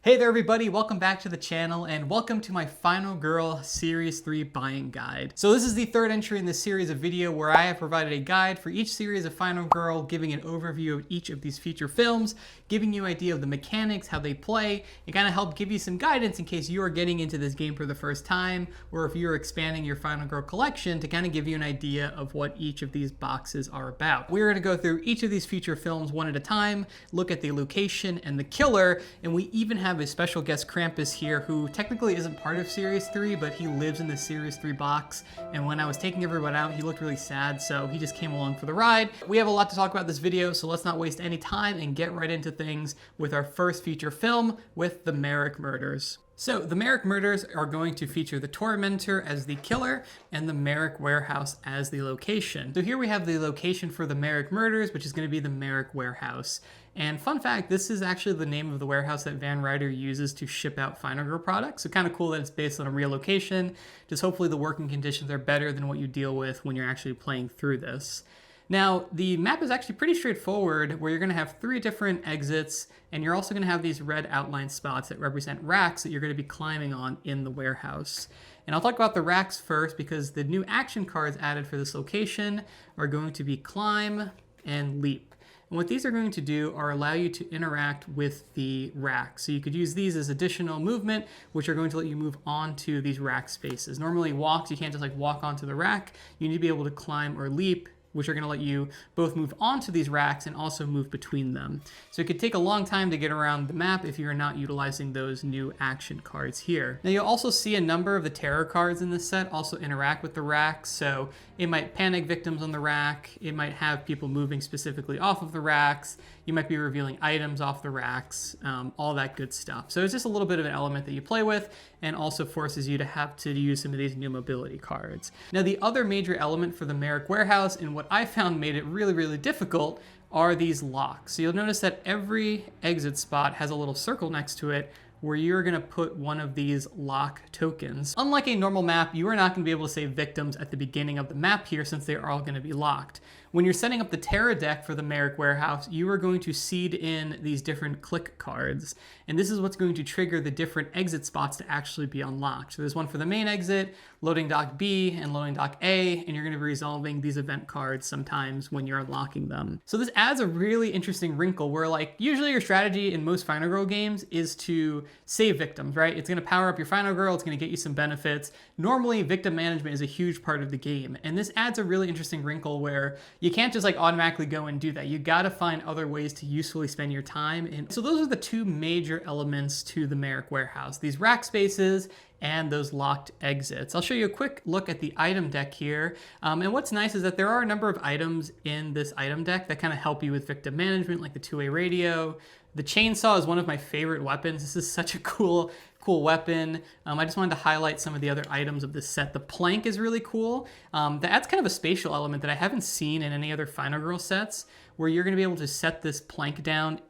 Hey there everybody, welcome back to the channel and welcome to my Final Girl Series 3 buying guide. So this is the third entry in this series of video where I have provided a guide for each series of Final Girl, giving an overview of each of these feature films, giving you an idea of the mechanics, how they play, and kind of help give you some guidance in case you are getting into this game for the first time, or if you're expanding your Final Girl collection to kind of give you an idea of what each of these boxes are about. We're going to go through each of these feature films one at a time, look at the location and the killer, and we even have a special guest Krampus here who technically isn't part of Series 3, but he lives in the Series 3 box, and when I was taking everyone out, he looked really sad, so he just came along for the ride. We have a lot to talk about this video, so let's not waste any time and get right into things with our first feature film with the Marrek murders. So the Marrek murders are going to feature the Tormentor as the killer and the Marrek warehouse as the location. So here we have the location for the Marrek murders, which is going to be the Marrek warehouse. And fun fact, this is actually the name of the warehouse that Van Ryder uses to ship out Final Girl products. So kind of cool that it's based on a real location. Just hopefully the working conditions are better than what you deal with when you're actually playing through this. Now, the map is actually pretty straightforward, where you're going to have 3 different exits, and you're also going to have these red outline spots that represent racks that you're going to be climbing on in the warehouse. And I'll talk about the racks first, because the new action cards added for this location are going to be Climb and Leap. And what these are going to do are allow you to interact with the rack. So you could use these as additional movement, which are going to let you move onto these rack spaces. Normally walks, you can't just like walk onto the rack. You need to be able to climb or leap, which are going to let you both move onto these racks and also move between them. So it could take a long time to get around the map if you're not utilizing those new action cards here. Now you'll also see a number of the terror cards in this set also interact with the racks. So it might panic victims on the rack, it might have people moving specifically off of the racks, you might be revealing items off the racks, all that good stuff. So it's just a little bit of an element that you play with and also forces you to have to use some of these new mobility cards. Now the other major element for the Marrek warehouse, and what I found made it really, really difficult, are these locks. So you'll notice that every exit spot has a little circle next to it where you're going to put one of these lock tokens. Unlike a normal map, you are not going to be able to save victims at the beginning of the map here, since they are all going to be locked. When you're setting up the Terra deck for the Marrek warehouse, you are going to seed in these different click cards, and this is what's going to trigger the different exit spots to actually be unlocked. So there's one for the main exit, loading dock B, and loading dock A, and you're going to be resolving these event cards sometimes when you're unlocking them. So this adds a really interesting wrinkle where, like, usually your strategy in most Final Girl games is to save victims, right? It's going to power up your Final Girl, it's going to get you some benefits. Normally, victim management is a huge part of the game, and this adds a really interesting wrinkle where you can't just like automatically go and do that. You got to find other ways to usefully spend your time. And so those are the 2 major elements to the Marrek warehouse, these rack spaces and those locked exits. I'll show you a quick look at the item deck here. And what's nice is that there are a number of items in this item deck that kind of help you with victim management, like the 2-way radio. The chainsaw is one of my favorite weapons. This is such a cool weapon. I just wanted to highlight some of the other items of this set. The plank is really cool. That adds kind of a spatial element that I haven't seen in any other Final Girl sets, where you're going to be able to set this plank down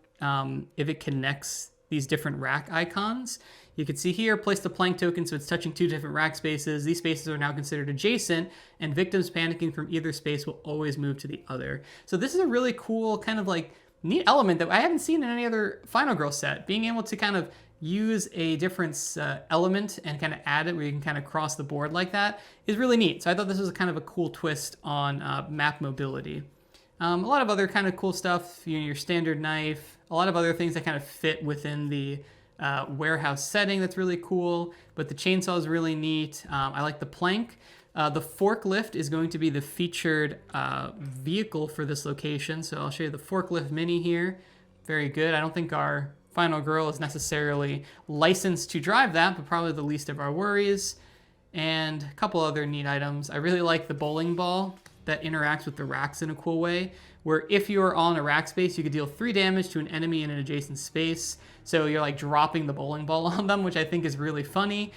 if it connects these different rack icons. You can see here, place the plank token so it's touching 2 different rack spaces. These spaces are now considered adjacent, and victims panicking from either space will always move to the other. So this is a really cool kind of like neat element that I haven't seen in any other Final Girl set. Being able to kind of use a different element and kind of add it where you can kind of cross the board like that is really neat. So I thought this was a kind of a cool twist on map mobility. A lot of other kind of cool stuff, you know, your standard knife, a lot of other things that kind of fit within the warehouse setting that's really cool, but the chainsaw is really neat. I like the plank. The forklift is going to be the featured vehicle for this location, so I'll show you the forklift mini here. Very good. I don't think our Final Girl is necessarily licensed to drive that, but probably the least of our worries. And a couple other neat items. I really like the bowling ball that interacts with the racks in a cool way, where if you are on a rack space, you could deal 3 damage to an enemy in an adjacent space. So you're like dropping the bowling ball on them, which I think is really funny.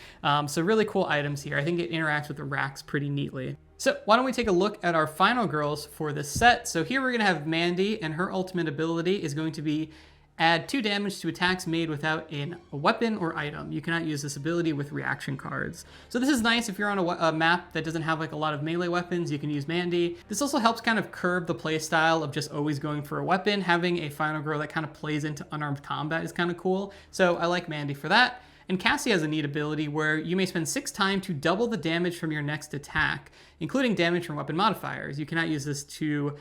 So really cool items here. I think it interacts with the racks pretty neatly. So why don't we take a look at our Final Girls for this set. So here we're going to have Mandy, and her ultimate ability is going to be Add 2 damage to attacks made without a weapon or item. You cannot use this ability with reaction cards. So this is nice if you're on a map that doesn't have like a lot of melee weapons, you can use Mandy. This also helps kind of curb the play style of just always going for a weapon. Having a final girl that kind of plays into unarmed combat is kind of cool. So I like Mandy for that. And Cassie has a neat ability where you may spend 6 time to double the damage from your next attack, including damage from weapon modifiers. You cannot use this to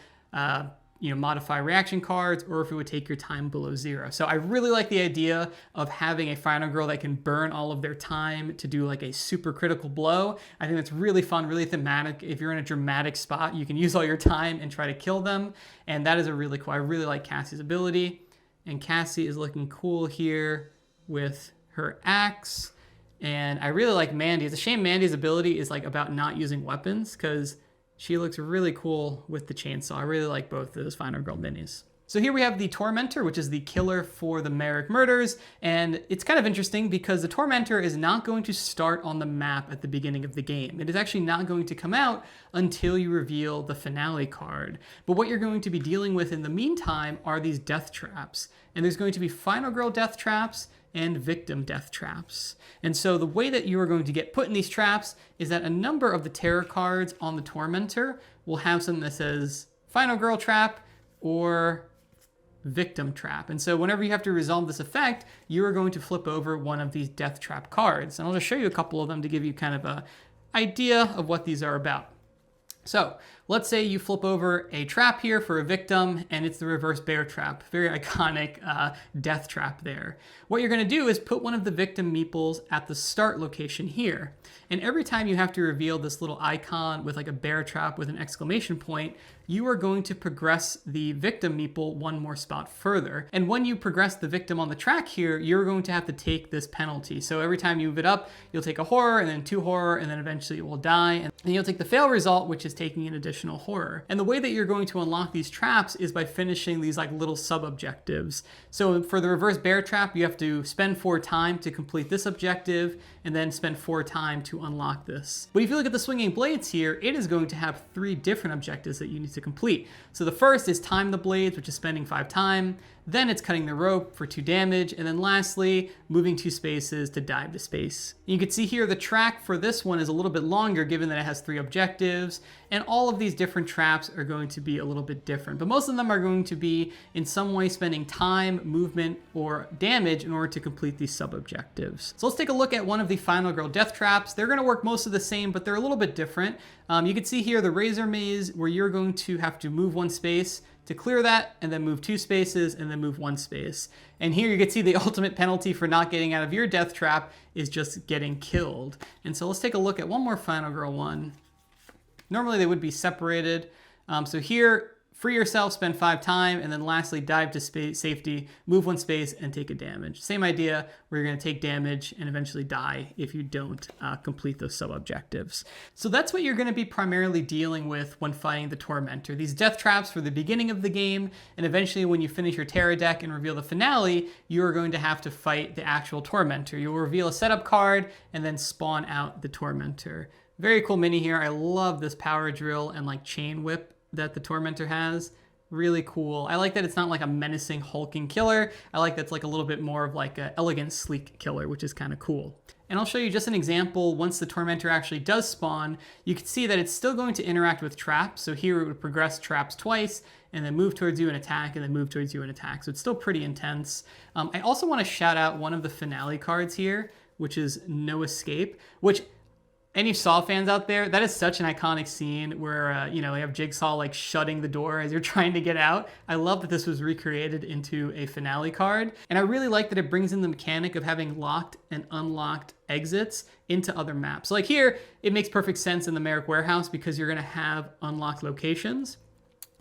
modify reaction cards, or if it would take your time below 0. So I really like the idea of having a final girl that can burn all of their time to do like a super critical blow. I think that's really fun, really thematic. If you're in a dramatic spot, you can use all your time and try to kill them. And that is a really cool, I really like Cassie's ability. And Cassie is looking cool here with her axe. And I really like Mandy. It's a shame Mandy's ability is like about not using weapons, because she looks really cool with the chainsaw. I really like both of those Final Girl minis. So here we have the Tormentor, which is the killer for the Marrek murders. And it's kind of interesting because the Tormentor is not going to start on the map at the beginning of the game. It is actually not going to come out until you reveal the finale card. But what you're going to be dealing with in the meantime are these death traps. And there's going to be Final Girl death traps and victim death traps. And so the way that you are going to get put in these traps is that a number of the terror cards on the Tormentor will have something that says Final Girl trap or victim trap. And so whenever you have to resolve this effect, you are going to flip over one of these death trap cards. And I'll just show you a couple of them to give you kind of an idea of what these are about. So let's say you flip over a trap here for a victim, and it's the reverse bear trap. Very iconic death trap there. What you're gonna do is put one of the victim meeples at the start location here. And every time you have to reveal this little icon with like a bear trap with an exclamation point, you are going to progress the victim meeple one more spot further. And when you progress the victim on the track here, you're going to have to take this penalty. So every time you move it up, you'll take a horror, and then 2 horror, and then eventually it will die. And then you'll take the fail result, which is taking an additional horror. And the way that you're going to unlock these traps is by finishing these like little sub-objectives. So for the reverse bear trap, you have to spend 4 time to complete this objective, and then spend 4 time to unlock this. But if you look at the swinging blades here, it is going to have 3 different objectives that you need to complete. So the first is time the blades, which is spending 5 time. Then it's cutting the rope for 2 damage. And then lastly, moving 2 spaces to dive to space. You can see here the track for this one is a little bit longer, given that it has 3 objectives. And all of these different traps are going to be a little bit different. But most of them are going to be in some way spending time, movement, or damage in order to complete these sub-objectives. So let's take a look at one of the Final Girl death traps. They're going to work most of the same, but they're a little bit different. You can see here the Razor Maze, where you're going to have to move 1 space to clear that, and then move 2 spaces, and then move 1 space. And here you can see the ultimate penalty for not getting out of your death trap is just getting killed. And so let's take a look at one more Final Girl one. Normally they would be separated. So here, free yourself, spend 5 time, and then lastly, dive to safety, move 1 space, and take a damage. Same idea, where you're gonna take damage and eventually die if you don't complete those sub-objectives. So that's what you're gonna be primarily dealing with when fighting the Tormentor. These death traps for the beginning of the game, and eventually when you finish your Terror deck and reveal the finale, you are going to have to fight the actual Tormentor. You'll reveal a setup card, and then spawn out the Tormentor. Very cool mini here. I love this power drill and like chain whip that the Tormentor has. Really cool. I like that it's not like a menacing hulking killer. I like that's like a little bit more of like an elegant sleek killer, which is kind of cool. And I'll show you just an example. Once the Tormentor actually does spawn, you can see that it's still going to interact with traps. So here it would progress traps twice, and then move towards you and attack, and then move towards you and attack. So it's still pretty intense. I also want to shout out one of the finale cards here, which is No Escape, which any Saw fans out there, that is such an iconic scene where, you know, you have Jigsaw like shutting the door as you're trying to get out. I love that this was recreated into a finale card. And I really like that it brings in the mechanic of having locked and unlocked exits into other maps. So like here, it makes perfect sense in the Marrek warehouse because you're gonna have unlocked locations.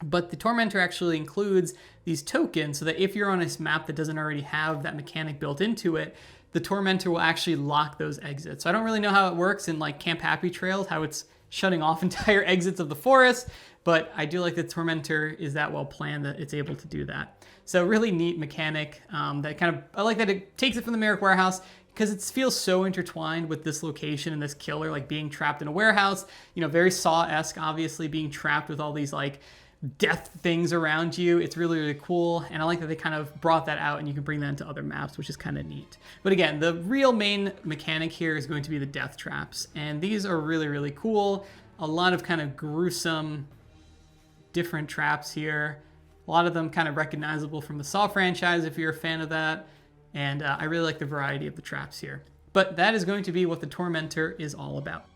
But the Tormentor actually includes these tokens so that if you're on a map that doesn't already have that mechanic built into it, the Tormentor will actually lock those exits. So I don't really know how it works in like Camp Happy Trails, how it's shutting off entire exits of the forest, but I do like that Tormentor is that well planned that it's able to do that. So really neat mechanic that kind of, I like that it takes it from the Marrek warehouse because it feels so intertwined with this location and this killer, like being trapped in a warehouse, you know, very Saw-esque, obviously being trapped with all these like death things around you. It's really, really cool. And I like that they kind of brought that out and you can bring that into other maps, which is kind of neat. But again, the real main mechanic here is going to be the death traps. And these are really, really cool. A lot of kind of gruesome, different traps here. A lot of them kind of recognizable from the Saw franchise if you're a fan of that. And I really like the variety of the traps here. But that is going to be what the Tormentor is all about.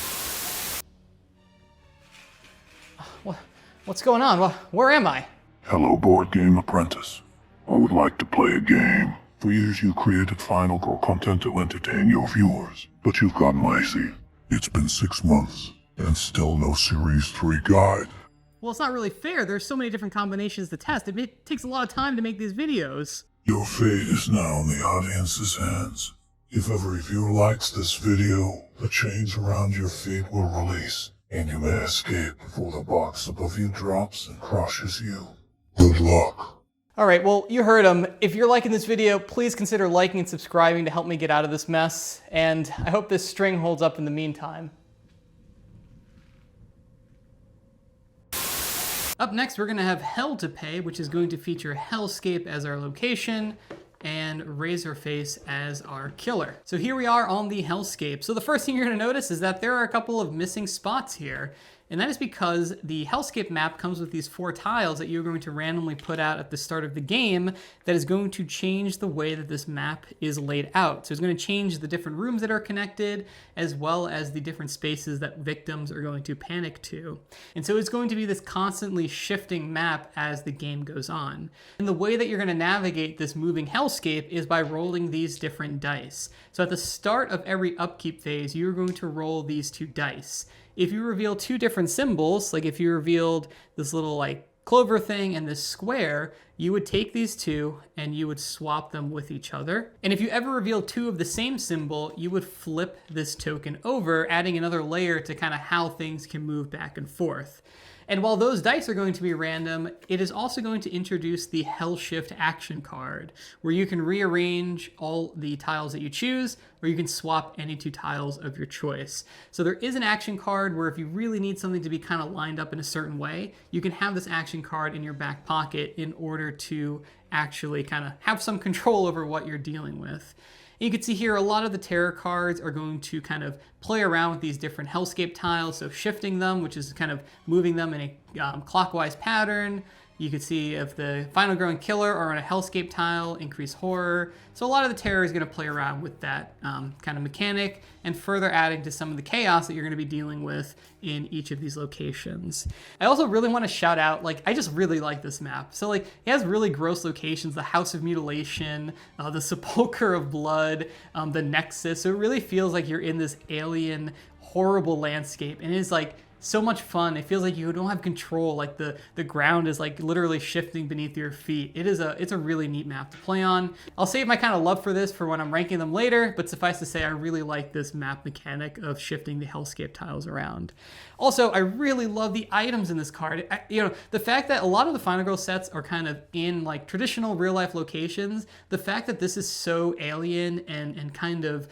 What's going on? Where am I? Hello, board game apprentice. I would like to play a game. For years you created Final Girl content to entertain your viewers, but you've gotten lazy. It's been 6 months, and still no Series 3 guide. Well, it's not really fair. There's so many different combinations to test. It takes a lot of time to make these videos. Your fate is now in the audience's hands. If every viewer likes this video, the chains around your feet will release, and you may escape before the box above you drops and crushes you. Good luck. All right, well, you heard him. If you're liking this video, please consider liking and subscribing to help me get out of this mess. And I hope this string holds up in the meantime. Up next, we're gonna have Hell to Pay, which is going to feature Hellscape as our location and Razorface as our killer. So here we are on the Hellscape. So the first thing you're gonna notice is that there are a couple of missing spots here. And that is because the Hellscape map comes with these 4 tiles that you're going to randomly put out at the start of the game that is going to change the way that this map is laid out. So it's going to change the different rooms that are connected, as well as the different spaces that victims are going to panic to. And so it's going to be this constantly shifting map as the game goes on. And the way that you're going to navigate this moving Hellscape is by rolling these different dice. So at the start of every upkeep phase, you're going to roll these 2 dice. If you reveal 2 different symbols, like if you revealed this little like clover thing and this square, you would take these 2 and you would swap them with each other. And if you ever reveal 2 of the same symbol, you would flip this token over, adding another layer to kind of how things can move back and forth. And while those dice are going to be random, it is also going to introduce the Hell Shift action card, where you can rearrange all the tiles that you choose, or you can swap any 2 tiles of your choice. So there is an action card where if you really need something to be kind of lined up in a certain way, you can have this action card in your back pocket in order to actually kind of have some control over what you're dealing with. You can see here a lot of the tarot cards are going to kind of play around with these different Hellscape tiles, so shifting them, which is kind of moving them in a clockwise pattern. You can see if the Final Girl and Killer are on a Hellscape tile, increase horror. So a lot of the terror is going to play around with that kind of mechanic and further adding to some of the chaos that you're going to be dealing with in each of these locations. I also really want to shout out, like, I just really like this map. So like, it has really gross locations, the House of Mutilation, the Sepulchre of Blood, the Nexus. So it really feels like you're in this alien, horrible landscape, and it is like so much fun. It feels like you don't have control, like the ground is like literally shifting beneath your feet. It's a really neat map to play on. I'll save my kind of love for this for when I'm ranking them later, but suffice to say I really like this map mechanic of shifting the Hellscape tiles around. Also, I really love the items in this card. The fact that a lot of the Final Girl sets are kind of in like traditional real life locations, the fact that this is so alien and kind of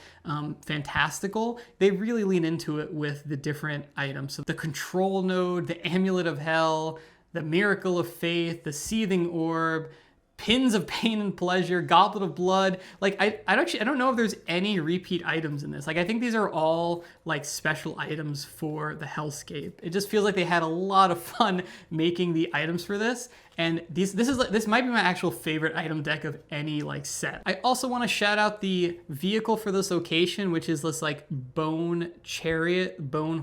fantastical, they really lean into it with the different items. So the Control Node, the Amulet of Hell, the Miracle of Faith, the Seething Orb, Pins of Pain and Pleasure, Goblet of Blood. Like I don't know if there's any repeat items in this. Like I think these are all like special items for the Hellscape. It just feels like they had a lot of fun making the items for this. And this might be my actual favorite item deck of any like set. I also want to shout out the vehicle for this location, which is this like bone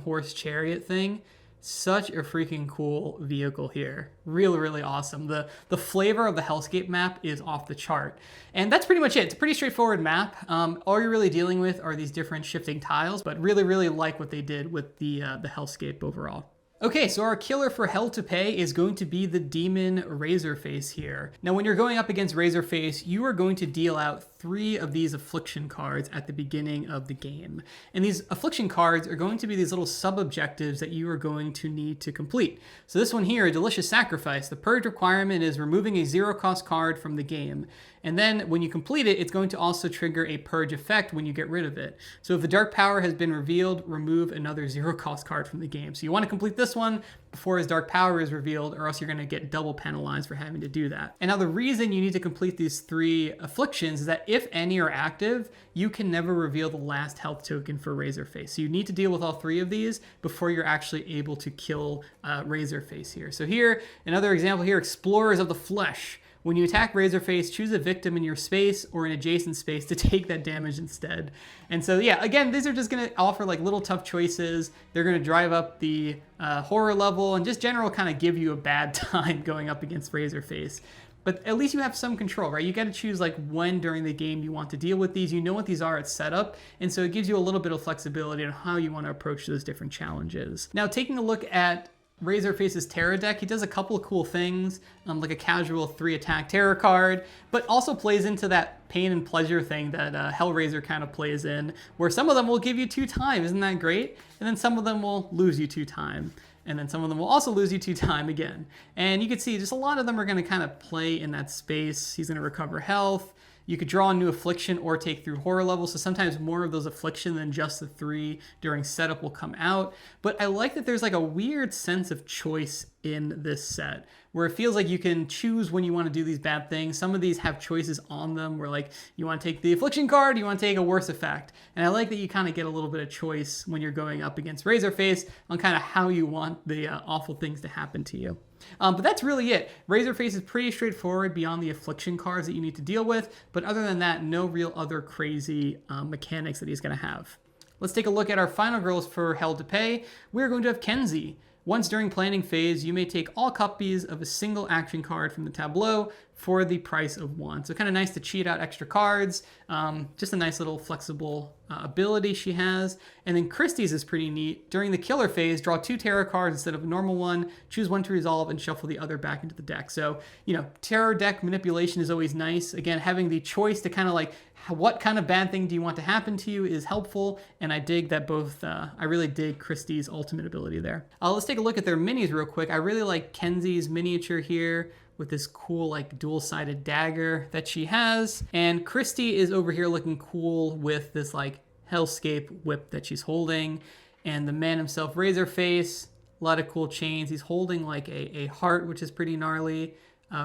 horse chariot thing. Such a freaking cool vehicle here. Really, really awesome. The flavor of the Hellscape map is off the chart. And that's pretty much it. It's a pretty straightforward map. All you're really dealing with are these different shifting tiles, but really, really like what they did with the Hellscape overall. Okay, so our killer for Hell to Pay is going to be the demon Razorface here. Now, when you're going up against Razorface, you are going to deal out 3 of these affliction cards at the beginning of the game. And these affliction cards are going to be these little sub-objectives that you are going to need to complete. So this one here, a Delicious Sacrifice, the purge requirement is removing a 0-cost card from the game. And then when you complete it, it's going to also trigger a purge effect when you get rid of it. So if the dark power has been revealed, remove another 0-cost card from the game. So you want to complete this one before his dark power is revealed, or else you're going to get double penalized for having to do that. And now the reason you need to complete these 3 afflictions is that if any are active, you can never reveal the last health token for Razorface. So you need to deal with all 3 of these before you're actually able to kill Razorface here. So here, another example here, Explorers of the Flesh. When you attack Razorface, choose a victim in your space or an adjacent space to take that damage instead. And so, yeah, again, these are just going to offer like little tough choices. They're going to drive up the horror level and just general kind of give you a bad time going up against Razorface. But at least you have some control, right? You got to choose like when during the game you want to deal with these. You know what these are at setup. And so it gives you a little bit of flexibility on how you want to approach those different challenges. Now, taking a look at Razorface's Terror deck, he does a couple of cool things, like a casual 3-attack Terror card, but also plays into that pain and pleasure thing that Hellraiser kind of plays in, where some of them will give you 2 time. Isn't that great? And then some of them will lose you 2 time. And then some of them will also lose you 2 time again. And you can see just a lot of them are going to kind of play in that space. He's going to recover health. You could draw a new affliction or take through horror levels, so sometimes more of those affliction than just the 3 during setup will come out. But I like that there's like a weird sense of choice in this set, where it feels like you can choose when you want to do these bad things. Some of these have choices on them where like you want to take the affliction card, you want to take a worse effect. And I like that you kind of get a little bit of choice when you're going up against Razorface on kind of how you want the awful things to happen to you. But that's really it. Razorface is pretty straightforward beyond the affliction cards that you need to deal with. But other than that, no real other crazy mechanics that he's going to have. Let's take a look at our final girls for Hell to Pay. We're going to have Kenzie. Once during planning phase, you may take all copies of a single action card from the tableau for the price of 1. So kind of nice to cheat out extra cards. Just a nice little flexible ability she has. And then Christie's is pretty neat. During the killer phase, draw 2 terror cards instead of a normal one, choose 1 to resolve, and shuffle the other back into the deck. So, you know, terror deck manipulation is always nice. Again, having the choice to kind of like, what kind of bad thing do you want to happen to you is helpful, and I dig that both, I really dig Christie's ultimate ability there. Let's take a look at their minis real quick. I really like Kenzie's miniature here with this cool like dual-sided dagger that she has, and Christie is over here looking cool with this like Hellscape whip that she's holding, and the man himself, Razorface, a lot of cool chains. He's holding like a heart, which is pretty gnarly.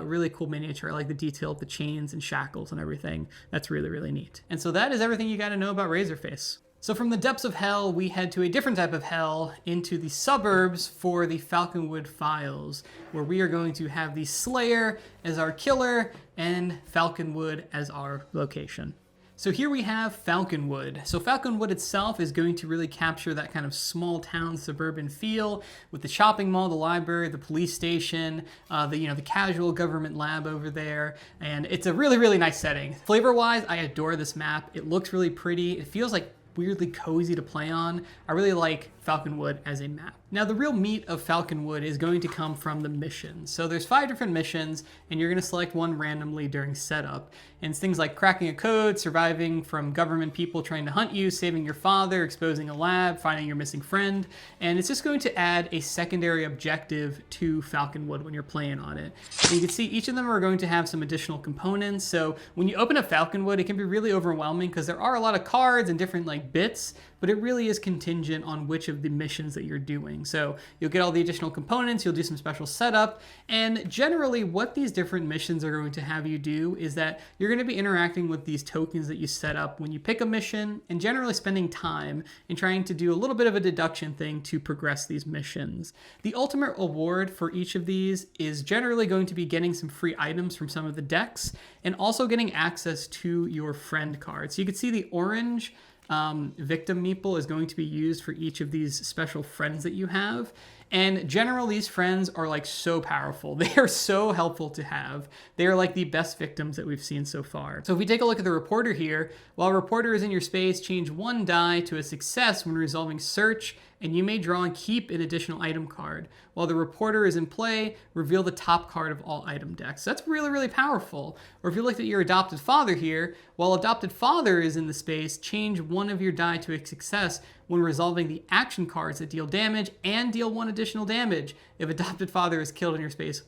Really cool miniature. I like the detail of the chains and shackles and everything. That's really, really neat. And so that is everything you got to know about Razorface. So from the depths of hell, we head to a different type of hell, into the suburbs for the Falconwood Files, where we are going to have the Slayer as our killer and Falconwood as our location. So here we have Falconwood. So Falconwood itself is going to really capture that kind of small town suburban feel with the shopping mall, the library, the police station, the casual government lab over there. And it's a really, really nice setting. Flavor-wise, I adore this map. It looks really pretty. It feels like weirdly cozy to play on. I really like Falconwood as a map. Now the real meat of Falconwood is going to come from the missions. So there's 5 different missions, and you're going to select one randomly during setup. And it's things like cracking a code, surviving from government people trying to hunt you, saving your father, exposing a lab, finding your missing friend. And it's just going to add a secondary objective to Falconwood when you're playing on it. And you can see each of them are going to have some additional components. So when you open up Falconwood, it can be really overwhelming because there are a lot of cards and different like bits, but it really is contingent on which of the missions that you're doing. So you'll get all the additional components, you'll do some special setup, and generally what these different missions are going to have you do is that you're going to be interacting with these tokens that you set up when you pick a mission, and generally spending time in trying to do a little bit of a deduction thing to progress these missions. The ultimate award for each of these is generally going to be getting some free items from some of the decks, and also getting access to your friend card. So you can see the orange victim meeple is going to be used for each of these special friends that you have. And generally, these friends are like so powerful. They are so helpful to have. They are like the best victims that we've seen so far. So if we take a look at the reporter here, while reporter is in your space, change 1 die to a success when resolving search, and you may draw and keep an additional item card. While the reporter is in play, reveal the top card of all item decks. So that's really, really powerful. Or if you look at your adopted father here, while adopted father is in the space, change 1 of your die to a success when resolving the action cards that deal damage and deal 1 additional damage. If adopted father is killed in your space,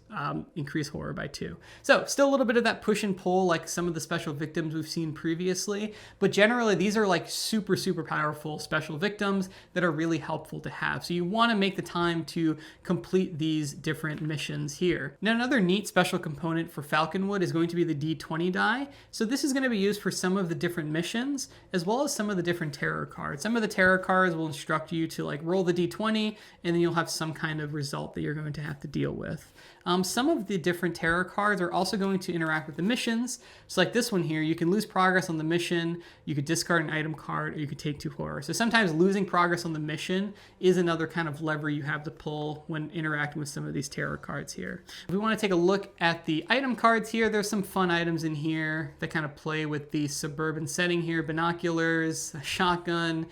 increase horror by 2. So still a little bit of that push and pull like some of the special victims we've seen previously, but generally these are like super, super powerful special victims that are really helpful to have. So you want to make the time to complete these different missions here. Now another neat special component for Falconwood is going to be the D20 die. So this is going to be used for some of the different missions as well as some of the different terror cards. Some of the terror cards will instruct you to like roll the D20 and then you'll have some kind of result that you're going to have to deal with. Some of the different terror cards are also going to interact with the missions. So like this one here, you can lose progress on the mission, you could discard an item card, or you could take 2 horror. So sometimes losing progress on the mission is another kind of lever you have to pull when interacting with some of these terror cards here. If we want to take a look at the item cards here, there's some fun items in here that kind of play with the suburban setting here. Binoculars, a shotgun,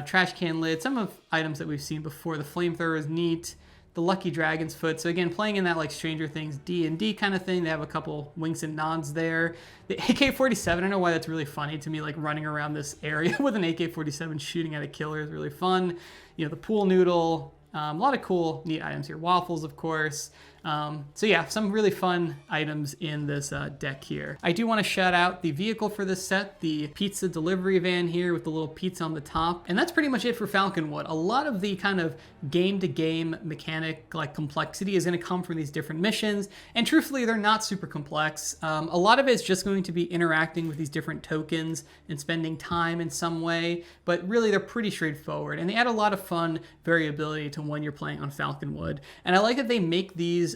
trash can lid, some of items that we've seen before. The flamethrower is neat. The Lucky Dragon's Foot. So again, playing in that like Stranger Things D&D kind of thing. They have a couple winks and nods there. The AK-47, I don't know why that's really funny to me, like running around this area with an AK-47 shooting at a killer is really fun. You know, the pool noodle, a lot of cool, neat items here. Waffles, of course. So yeah, some really fun items in this deck here. I do want to shout out the vehicle for this set, the pizza delivery van here with the little pizza on the top. And that's pretty much it for Falconwood. A lot of the kind of game-to-game mechanic like complexity is going to come from these different missions. And truthfully, they're not super complex. A lot of it is just going to be interacting with these different tokens and spending time in some way. But really, they're pretty straightforward. And they add a lot of fun variability to when you're playing on Falconwood. And I like that they make these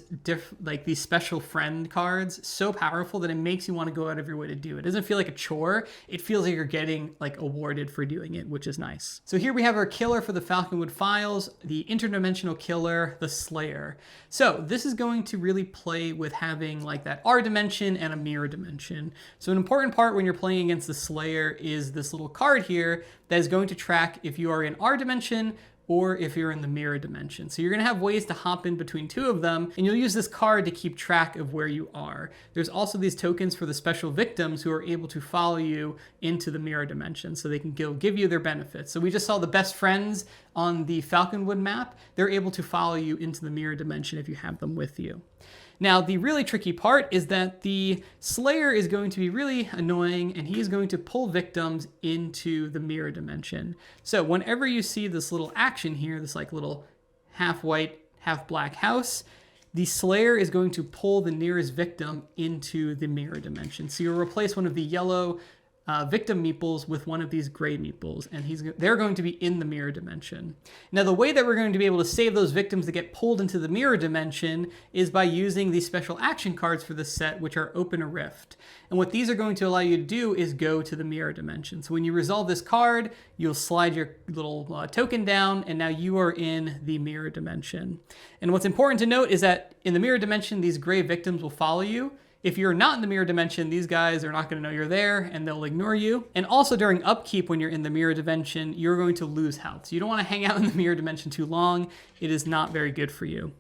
these special friend cards so powerful that it makes you want to go out of your way to do it. It doesn't feel like a chore. It feels like you're getting like awarded for doing it, which is nice. So here we have our killer for the Falconwood files, the interdimensional killer, the Slayer. So this is going to really play with having like that R dimension and a mirror dimension. So an important part when you're playing against the Slayer is this little card here that is going to track if you are in R dimension or if you're in the mirror dimension. So you're gonna have ways to hop in between 2 of them, and you'll use this card to keep track of where you are. There's also these tokens for the special victims who are able to follow you into the mirror dimension, so they can give you their benefits. So we just saw the best friends on the Falconwood map. They're able to follow you into the mirror dimension if you have them with you. Now, the really tricky part is that the Slayer is going to be really annoying, and he's going to pull victims into the mirror dimension. So whenever you see this little action here, this like little half white, half black house, the Slayer is going to pull the nearest victim into the mirror dimension. So you'll replace one of the yellow victim meeples with one of these gray meeples, and they're going to be in the mirror dimension. Now, the way that we're going to be able to save those victims that get pulled into the mirror dimension is by using these special action cards for this set, which are Open a Rift. And what these are going to allow you to do is go to the mirror dimension. So when you resolve this card, you'll slide your little token down, and now you are in the mirror dimension. And what's important to note is that in the mirror dimension, these gray victims will follow you. If you're not in the mirror dimension, these guys are not going to know you're there and they'll ignore you. And also during upkeep, when you're in the mirror dimension, you're going to lose health. So you don't want to hang out in the mirror dimension too long. It is not very good for you.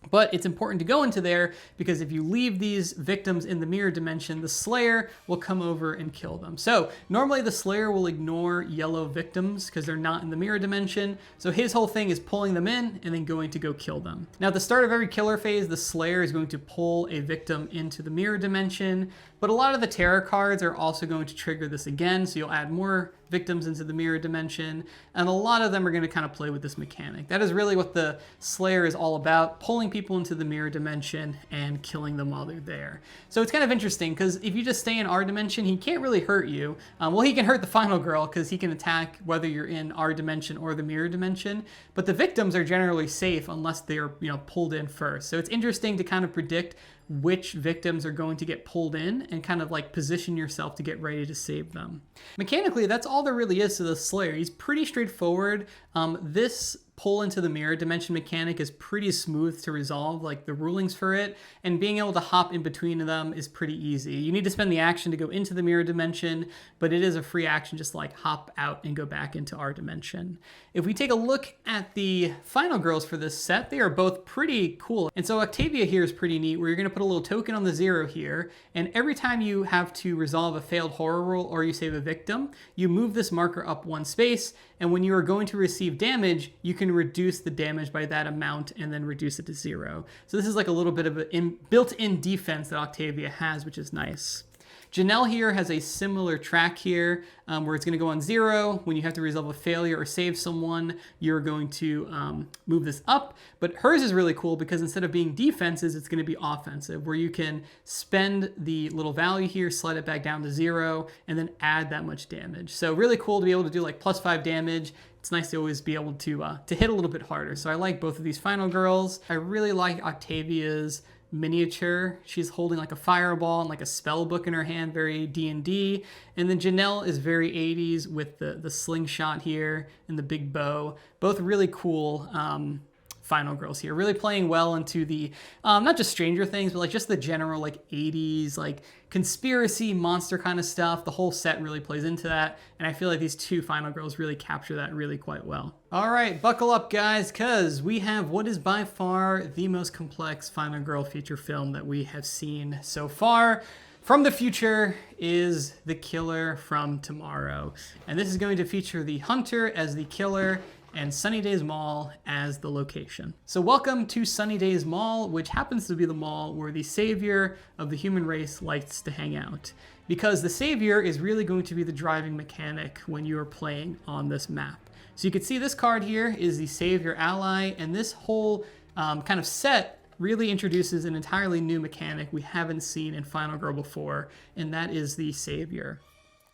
But it's important to go into there because if you leave these victims in the mirror dimension, the Slayer will come over and kill them. So normally the Slayer will ignore yellow victims because they're not in the mirror dimension. So his whole thing is pulling them in and then going to go kill them. Now at the start of every killer phase, the Slayer is going to pull a victim into the mirror dimension. But a lot of the terror cards are also going to trigger this again. So you'll add more victims into the mirror dimension. And a lot of them are going to kind of play with this mechanic. That is really what the Slayer is all about, pulling people into the mirror dimension and killing them while they're there. So it's kind of interesting because if you just stay in our dimension, he can't really hurt you. Well, he can hurt the final girl because he can attack whether you're in our dimension or the mirror dimension. But the victims are generally safe unless they're pulled in first. So it's interesting to kind of predict which victims are going to get pulled in and kind of like position yourself to get ready to save them. Mechanically, that's all there really is to the Slayer. He's pretty straightforward. This pull into the mirror dimension mechanic is pretty smooth to resolve, like the rulings for it, and being able to hop in between them is pretty easy. You need to spend the action to go into the mirror dimension, but it is a free action just to like hop out and go back into our dimension. If we take a look at the final girls for this set, they are both pretty cool. And so Octavia here is pretty neat, where you're gonna put a little token on the 0 here, and every time you have to resolve a failed horror roll or you save a victim, you move this marker up 1 space, and when you are going to receive damage, you can reduce the damage by that amount and then reduce it to 0. So this is like a little bit of a built-in defense that Octavia has, which is nice. Janelle here has a similar track here where it's going to go on 0. When you have to resolve a failure or save someone, you're going to move this up. But hers is really cool because instead of being defenses, it's going to be offensive, where you can spend the little value here, slide it back down to 0, and then add that much damage. So really cool to be able to do like +5 damage. It's nice to always be able to hit a little bit harder. So I like both of these final girls. I really like Octavia's miniature. She's holding like a fireball and like a spell book in her hand, very D&D. And then Janelle is very 80s with the slingshot here and the big bow. Both really cool final girls here, really playing well into the not just Stranger Things, but like just the general like 80s like conspiracy monster kind of stuff. The whole set really plays into that, and I feel like these two final girls really capture that really quite well. All right, buckle up guys, because we have what is by far the most complex final girl feature film that we have seen so far. From the future is the killer from tomorrow, and this is going to feature the hunter as the killer and Sunnydaze Mall as the location. So welcome to Sunnydaze Mall, which happens to be the mall where the savior of the human race likes to hang out, because the savior is really going to be the driving mechanic when you are playing on this map. So you can see this card here is the savior ally, and this whole kind of set really introduces an entirely new mechanic we haven't seen in Final Girl before, and that is the savior.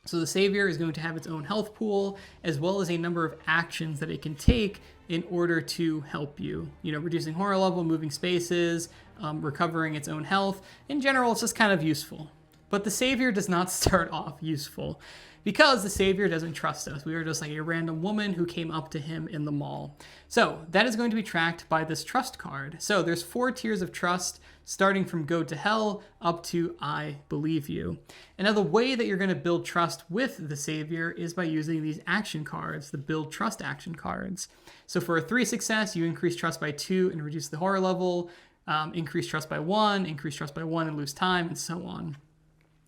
So the savior is going to have its own health pool, as well as a number of actions that it can take in order to help you. You know, reducing horror level, moving spaces, recovering its own health. In general, it's just kind of useful. But the savior does not start off useful, because the savior doesn't trust us. We are just like a random woman who came up to him in the mall. So that is going to be tracked by this trust card. So there's 4 tiers of trust, starting from go to hell up to I believe you. And now the way that you're going to build trust with the savior is by using these action cards, the build trust action cards. So for a 3 success, you increase trust by 2 and reduce the horror level, increase trust by 1, increase trust by 1 and lose time, and so on.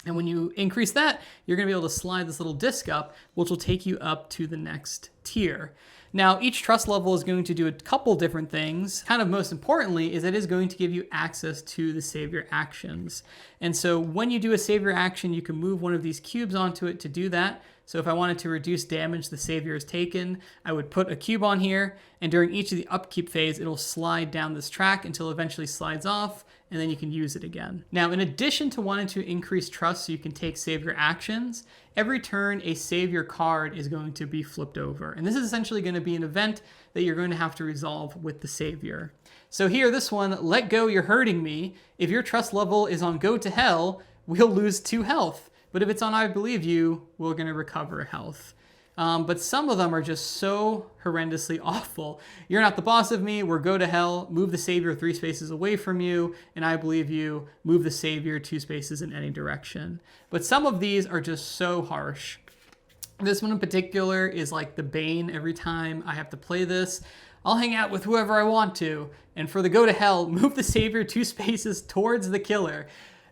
And when you increase that, you're going to be able to slide this little disc up, which will take you up to the next tier. Now, each trust level is going to do a couple different things. Kind of most importantly is it is going to give you access to the savior actions. And so when you do a savior action, you can move one of these cubes onto it to do that. So if I wanted to reduce damage the savior has taken, I would put a cube on here, and during each of the upkeep phase, it'll slide down this track until it eventually slides off, and then you can use it again. Now, in addition to wanting to increase trust so you can take savior actions, every turn a savior card is going to be flipped over. And this is essentially going to be an event that you're going to have to resolve with the savior. So here, this one, let go, you're hurting me. If your trust level is on go to hell, we'll lose 2 health. But if it's on I believe you, we're going to recover health. But some of them are just so horrendously awful. You're not the boss of me, we're go to hell, move the savior 3 spaces away from you, and I believe you, move the savior 2 spaces in any direction. But some of these are just so harsh. This one in particular is like the bane every time I have to play this. I'll hang out with whoever I want to, and for the go to hell, move the savior 2 spaces towards the killer.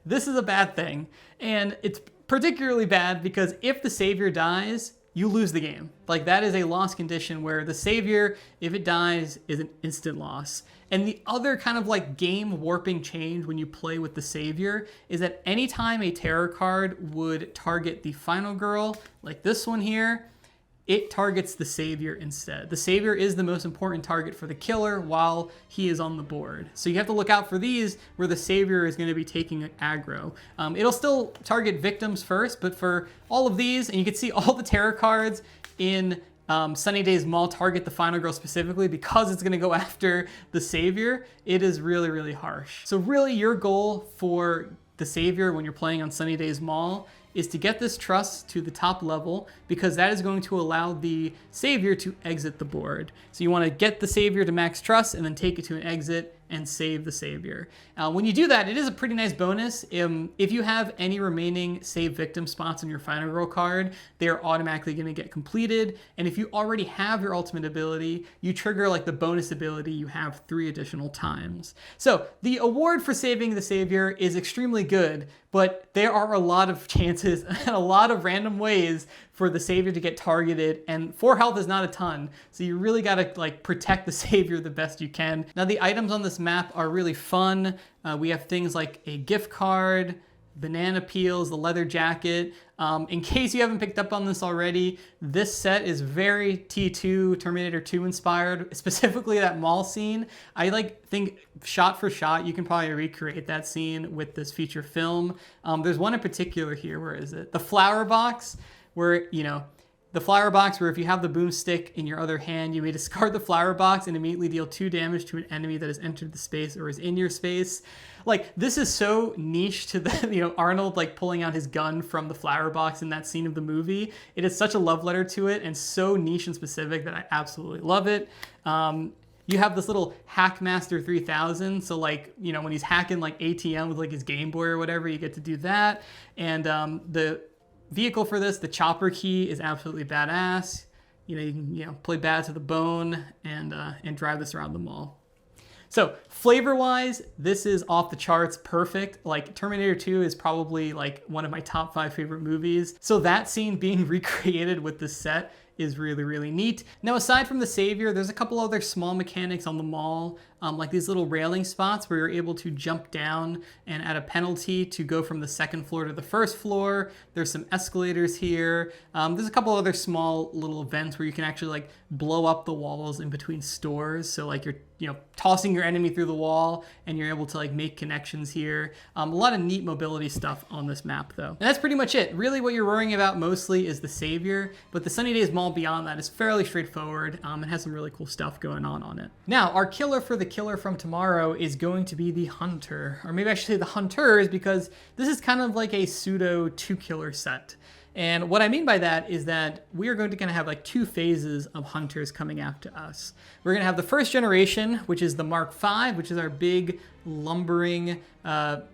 This is a bad thing, and it's particularly bad because if the savior dies, you lose the game. Like, that is a loss condition where the savior, if it dies, is an instant loss. And the other kind of like game warping change when you play with the savior is that anytime a terror card would target the final girl, like this one here, it targets the savior instead. The savior is the most important target for the killer while he is on the board. So you have to look out for these where the savior is going to be taking aggro. It'll still target victims first, but for all of these, and you can see all the terror cards in Sunnydaze Mall target the final girl specifically because it's going to go after the savior. It is really, really harsh. So really your goal for the savior when you're playing on Sunnydaze Mall is to get this truss to the top level, because that is going to allow the savior to exit the board. So you want to get the savior to max truss and then take it to an exit and save the savior. When you do that, it is a pretty nice bonus. If you have any remaining save victim spots on your Final Girl card, they are automatically going to get completed. And if you already have your ultimate ability, you trigger like the bonus ability you have 3 additional times. So the award for saving the savior is extremely good, but there are a lot of chances and a lot of random ways for the savior to get targeted, and 4 health is not a ton, so you really gotta like protect the savior the best you can. Now the items on this map are really fun. We have things like a gift card, banana peels, the leather jacket. In case you haven't picked up on this already, this set is very T2, Terminator 2 inspired, specifically that mall scene. I think shot for shot, you can probably recreate that scene with this feature film. There's one in particular here, where is it? The flower box, where, the flower box where if you have the boomstick in your other hand, you may discard the flower box and immediately deal 2 damage to an enemy that has entered the space or is in your space. Like, this is so niche to the, Arnold like pulling out his gun from the flower box in that scene of the movie. It is such a love letter to it and so niche and specific that I absolutely love it. You have this little Hackmaster 3000. So when he's hacking like ATM with like his Game Boy or whatever, you get to do that. And the vehicle for this, the chopper key, is absolutely badass. You can play bad to the bone and drive this around the mall. So flavor-wise, this is off the charts, perfect. Like Terminator 2 is probably like one of my top 5 favorite movies. So that scene being recreated with this set is really, really neat. Now, aside from the savior, there's a couple other small mechanics on the mall, like these little railing spots where you're able to jump down and at a penalty to go from the 2nd floor to the 1st floor. There's some escalators here. There's a couple other small little events where you can actually like blow up the walls in between stores. So like you're tossing your enemy through the wall and you're able to like make connections here. A lot of neat mobility stuff on this map though. And that's pretty much it. Really what you're worrying about mostly is the savior, but the Sunnydaze Mall beyond that is fairly straightforward and has some really cool stuff going on it. Now, our killer for the killer from tomorrow is going to be the hunter, or maybe I should say the hunters, because this is kind of like a pseudo 2-killer set. And what I mean by that is that we are going to kind of have like 2 phases of hunters coming after us. We're going to have the first generation, which is the Mark V, which is our big lumbering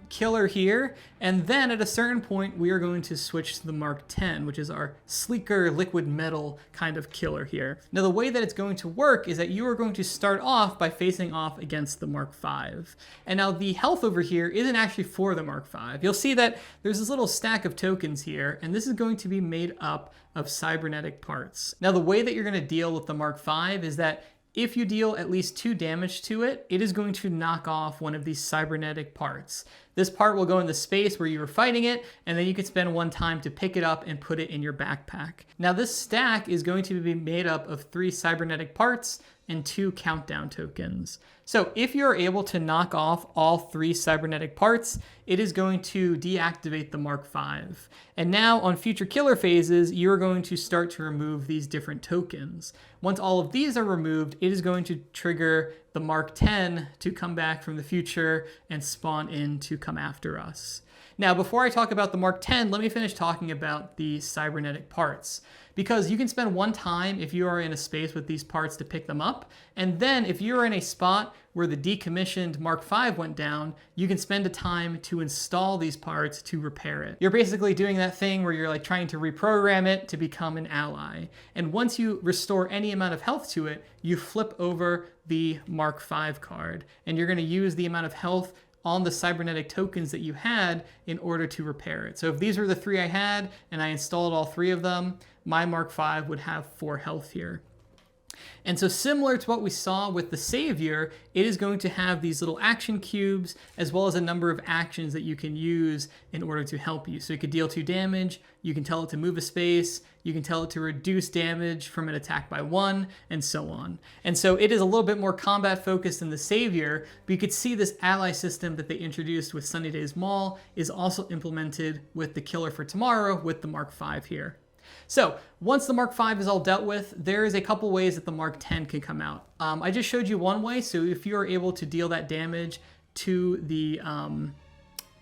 killer here. And then at a certain point, we are going to switch to the Mark X, which is our sleeker liquid metal kind of killer here. Now, the way that it's going to work is that you are going to start off by facing off against the Mark V. And now the health over here isn't actually for the Mark V. You'll see that there's this little stack of tokens here, and this is going to be made up of cybernetic parts. Now, the way that you're going to deal with the Mark V is that if you deal at least 2 damage to it, it is going to knock off one of these cybernetic parts. This part will go in the space where you were fighting it, and then you can spend 1 time to pick it up and put it in your backpack. Now this stack is going to be made up of 3 cybernetic parts and 2 countdown tokens. So if you're able to knock off all 3 cybernetic parts, it is going to deactivate the Mark V. And now on future killer phases, you're going to start to remove these different tokens. Once all of these are removed, it is going to trigger the Mark X to come back from the future and spawn in to come after us. Now, before I talk about the Mark X, let me finish talking about the cybernetic parts. Because you can spend 1 time if you are in a space with these parts to pick them up. And then if you're in a spot where the decommissioned Mark V went down, you can spend a time to install these parts to repair it. You're basically doing that thing where you're like trying to reprogram it to become an ally. And once you restore any amount of health to it, you flip over the Mark V card. And you're going to use the amount of health on the cybernetic tokens that you had in order to repair it. So if these were the 3 I had and I installed all 3 of them, my Mark V would have 4 health here. And so similar to what we saw with the Savior, it is going to have these little action cubes as well as a number of actions that you can use in order to help you. So you could deal 2 damage, you can tell it to move a space, you can tell it to reduce damage from an attack by 1, and so on. And so it is a little bit more combat focused than the Savior, but you could see this ally system that they introduced with Sunnydaze Mall is also implemented with the Killer for Tomorrow with the Mark V here. So once the Mark V is all dealt with, there is a couple ways that the Mark X can come out. I just showed you one way. So if you are able to deal that damage to the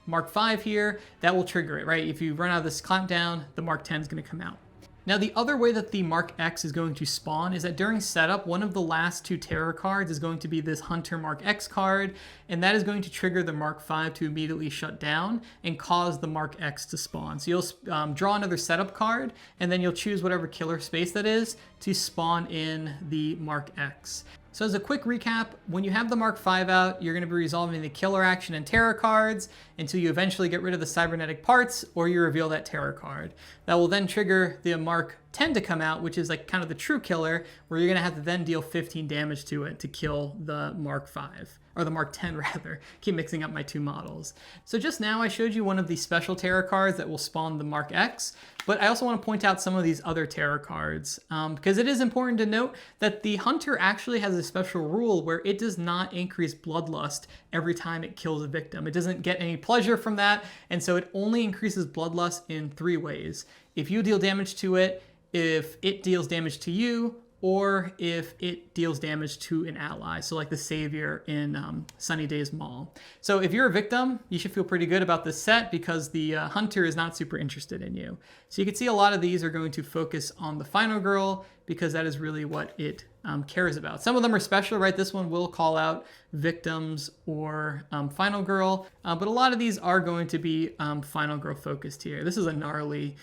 Mark 5 here, that will trigger it, right? If you run out of this clampdown, the Mark 10 is going to come out. Now, the other way that the Mark X is going to spawn is that during setup, one of the last 2 terror cards is going to be this Hunter Mark X card, and that is going to trigger the Mark 5 to immediately shut down and cause the Mark X to spawn. So you'll draw another setup card, and then you'll choose whatever killer space that is to spawn in the Mark X. So as a quick recap, when you have the Mark 5 out, you're going to be resolving the killer action and terror cards until you eventually get rid of the cybernetic parts or you reveal that terror card. That will then trigger the Mark 10 to come out, which is like kind of the true killer, where you're going to have to then deal 15 damage to it to kill the Mark 5. Or the Mark 10 rather. Keep mixing up my 2 models. So just now I showed you one of the special terror cards that will spawn the Mark X, but I also want to point out some of these other terror cards because it is important to note that the Hunter actually has a special rule where it does not increase bloodlust every time it kills a victim. It doesn't get any pleasure from that, and so it only increases bloodlust in 3 ways. If you deal damage to it, if it deals damage to you, or if it deals damage to an ally, so like the Savior in Sunnydaze Mall. So if you're a victim, you should feel pretty good about this set because the Hunter is not super interested in you. So you can see a lot of these are going to focus on the Final Girl because that is really what it cares about. Some of them are special, right? This one will call out victims or Final Girl, but a lot of these are going to be Final Girl focused here. This is a gnarly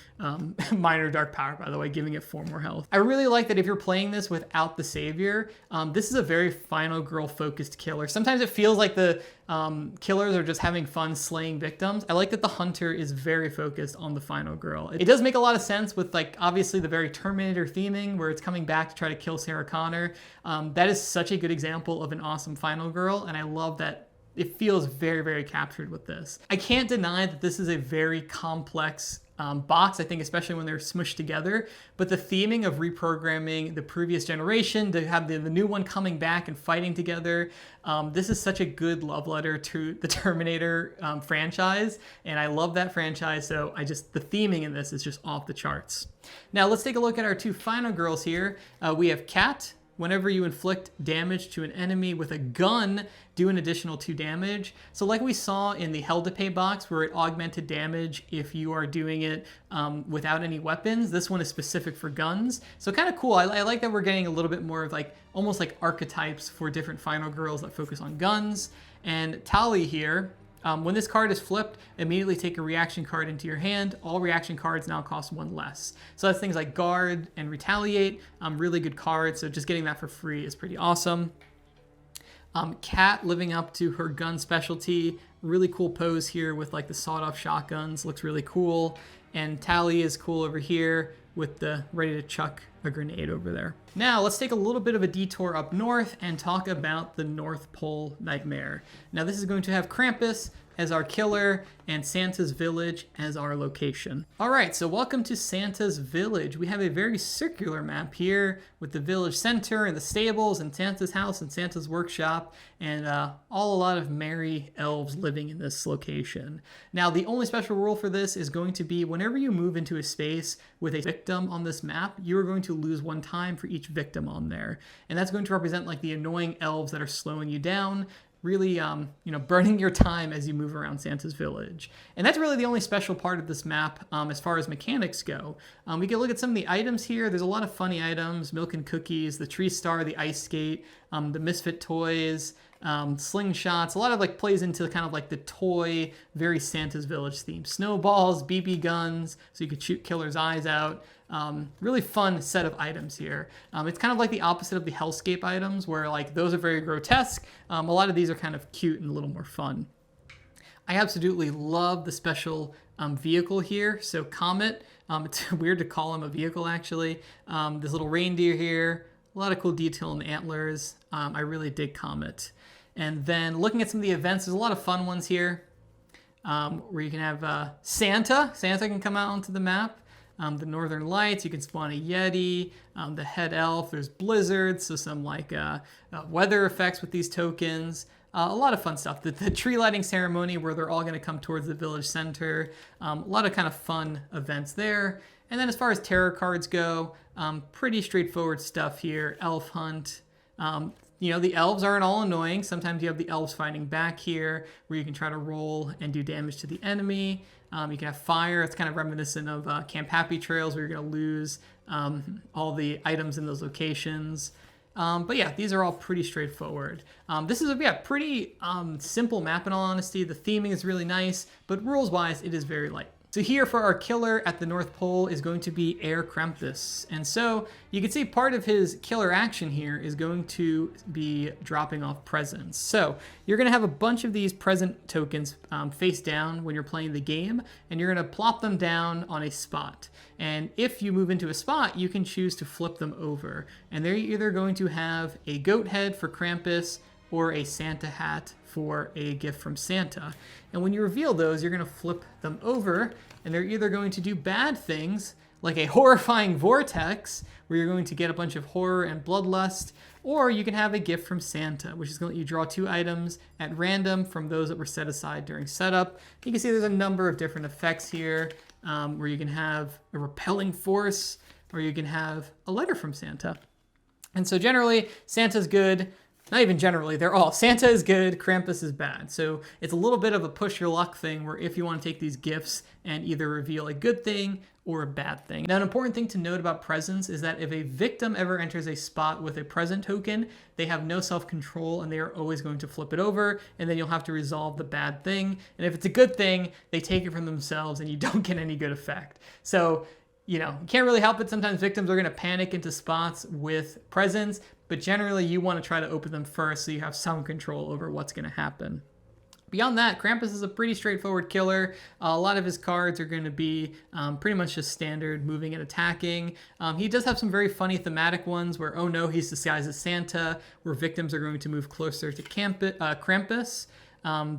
minor dark power, by the way, giving it 4 more health. I really like that if you're playing this without the Savior, this is a very Final Girl focused killer. Sometimes it feels like the killers are just having fun slaying victims. I like that the Hunter is very focused on the Final Girl. It does make a lot of sense with like obviously the very Terminator theming where it's coming back to try to kill Sarah Connor. That is such a good example of an awesome Final Girl, and I love that it feels very, very captured with this. I can't deny that this is a very complex box, I think, especially when they're smushed together, but the theming of reprogramming the previous generation to have the new one coming back and fighting together, this is such a good love letter to the Terminator franchise, and I love that franchise, so the theming in this is just off the charts. Now let's take a look at our 2 Final Girls here. We have Cat. Whenever you inflict damage to an enemy with a gun, do an additional 2 damage. So like we saw in the Hell to Pay box where it augmented damage if you are doing it without any weapons, this one is specific for guns. So kind of cool. I like that we're getting a little bit more of like almost like archetypes for different Final Girls that focus on guns. And Tali here, when this card is flipped, immediately take a reaction card into your hand. All reaction cards now cost 1 less. So that's things like Guard and Retaliate, really good cards. So just getting that for free is pretty awesome. Kat living up to her gun specialty. Really cool pose here with like the sawed-off shotguns. Looks really cool. And Tali is cool over here with the ready to chuck a grenade over there. Now let's take a little bit of a detour up north and talk about the North Pole Nightmare. Now this is going to have Krampus as our killer and Santa's Village as our location. All right, so welcome to Santa's Village. We have a very circular map here with the village center and the stables and Santa's house and Santa's workshop and a lot of merry elves living in this location. Now the only special rule for this is going to be whenever you move into a space with a victim on this map, you are going to lose 1 time for each victim on there. And that's going to represent like the annoying elves that are slowing you down, really, burning your time as you move around Santa's Village. And that's really the only special part of this map as far as mechanics go. We can look at some of the items here. There's a lot of funny items, milk and cookies, the tree star, the ice skate, the misfit toys, slingshots, a lot of like plays into kind of like the toy, very Santa's Village theme. Snowballs, BB guns, so you could shoot killers' eyes out. Really fun set of items here. It's kind of like the opposite of the Hellscape items where like those are very grotesque. A lot of these are kind of cute and a little more fun. I absolutely love the special vehicle here. So Comet, it's weird to call him a vehicle actually. This little reindeer here, a lot of cool detail in the antlers. I really dig Comet. And then looking at some of the events, there's a lot of fun ones here where you can have Santa. Santa can come out onto the map. The Northern Lights, you can spawn a Yeti, the head elf, there's blizzards, so some like weather effects with these tokens. A lot of fun stuff. The tree lighting ceremony where they're all going to come towards the village center. A lot of kind of fun events there. And then as far as tarot cards go, pretty straightforward stuff here. Elf Hunt. You know, the elves aren't all annoying. Sometimes you have the elves fighting back here where you can try to roll and do damage to the enemy. You can have fire. It's kind of reminiscent of Camp Happy Trails where you're going to lose all the items in those locations. But yeah, these are all pretty straightforward. This is a pretty simple map in all honesty. The theming is really nice, but rules-wise, it is very light. So here for our killer at the North Pole is going to be Air Krampus. And so you can see part of his killer action here is going to be dropping off presents. So you're going to have a bunch of these present tokens face down when you're playing the game, and you're going to plop them down on a spot. And if you move into a spot, you can choose to flip them over. And they're either going to have a goat head for Krampus or a Santa hat for a gift from Santa. And when you reveal those, you're going to flip them over, and they're either going to do bad things, like a horrifying vortex, where you're going to get a bunch of horror and bloodlust, or you can have a gift from Santa, which is going to let you draw 2 items at random from those that were set aside during setup. You can see there's a number of different effects here, where you can have a repelling force, or you can have a letter from Santa. And so generally, Santa's good. Not even generally, they're all. Santa is good, Krampus is bad. So it's a little bit of a push your luck thing where if you want to take these gifts and either reveal a good thing or a bad thing. Now, an important thing to note about presents is that if a victim ever enters a spot with a present token, they have no self-control and they are always going to flip it over, and then you'll have to resolve the bad thing. And if it's a good thing, they take it from themselves and you don't get any good effect. So, you know, you can't really help it. Sometimes victims are going to panic into spots with presents, but generally you want to try to open them first so you have some control over what's going to happen. Beyond that, Krampus is a pretty straightforward killer. A lot of his cards are going to be pretty much just standard moving and attacking. He does have some very funny thematic ones where, oh no, he's disguised as Santa, where victims are going to move closer to Krampus.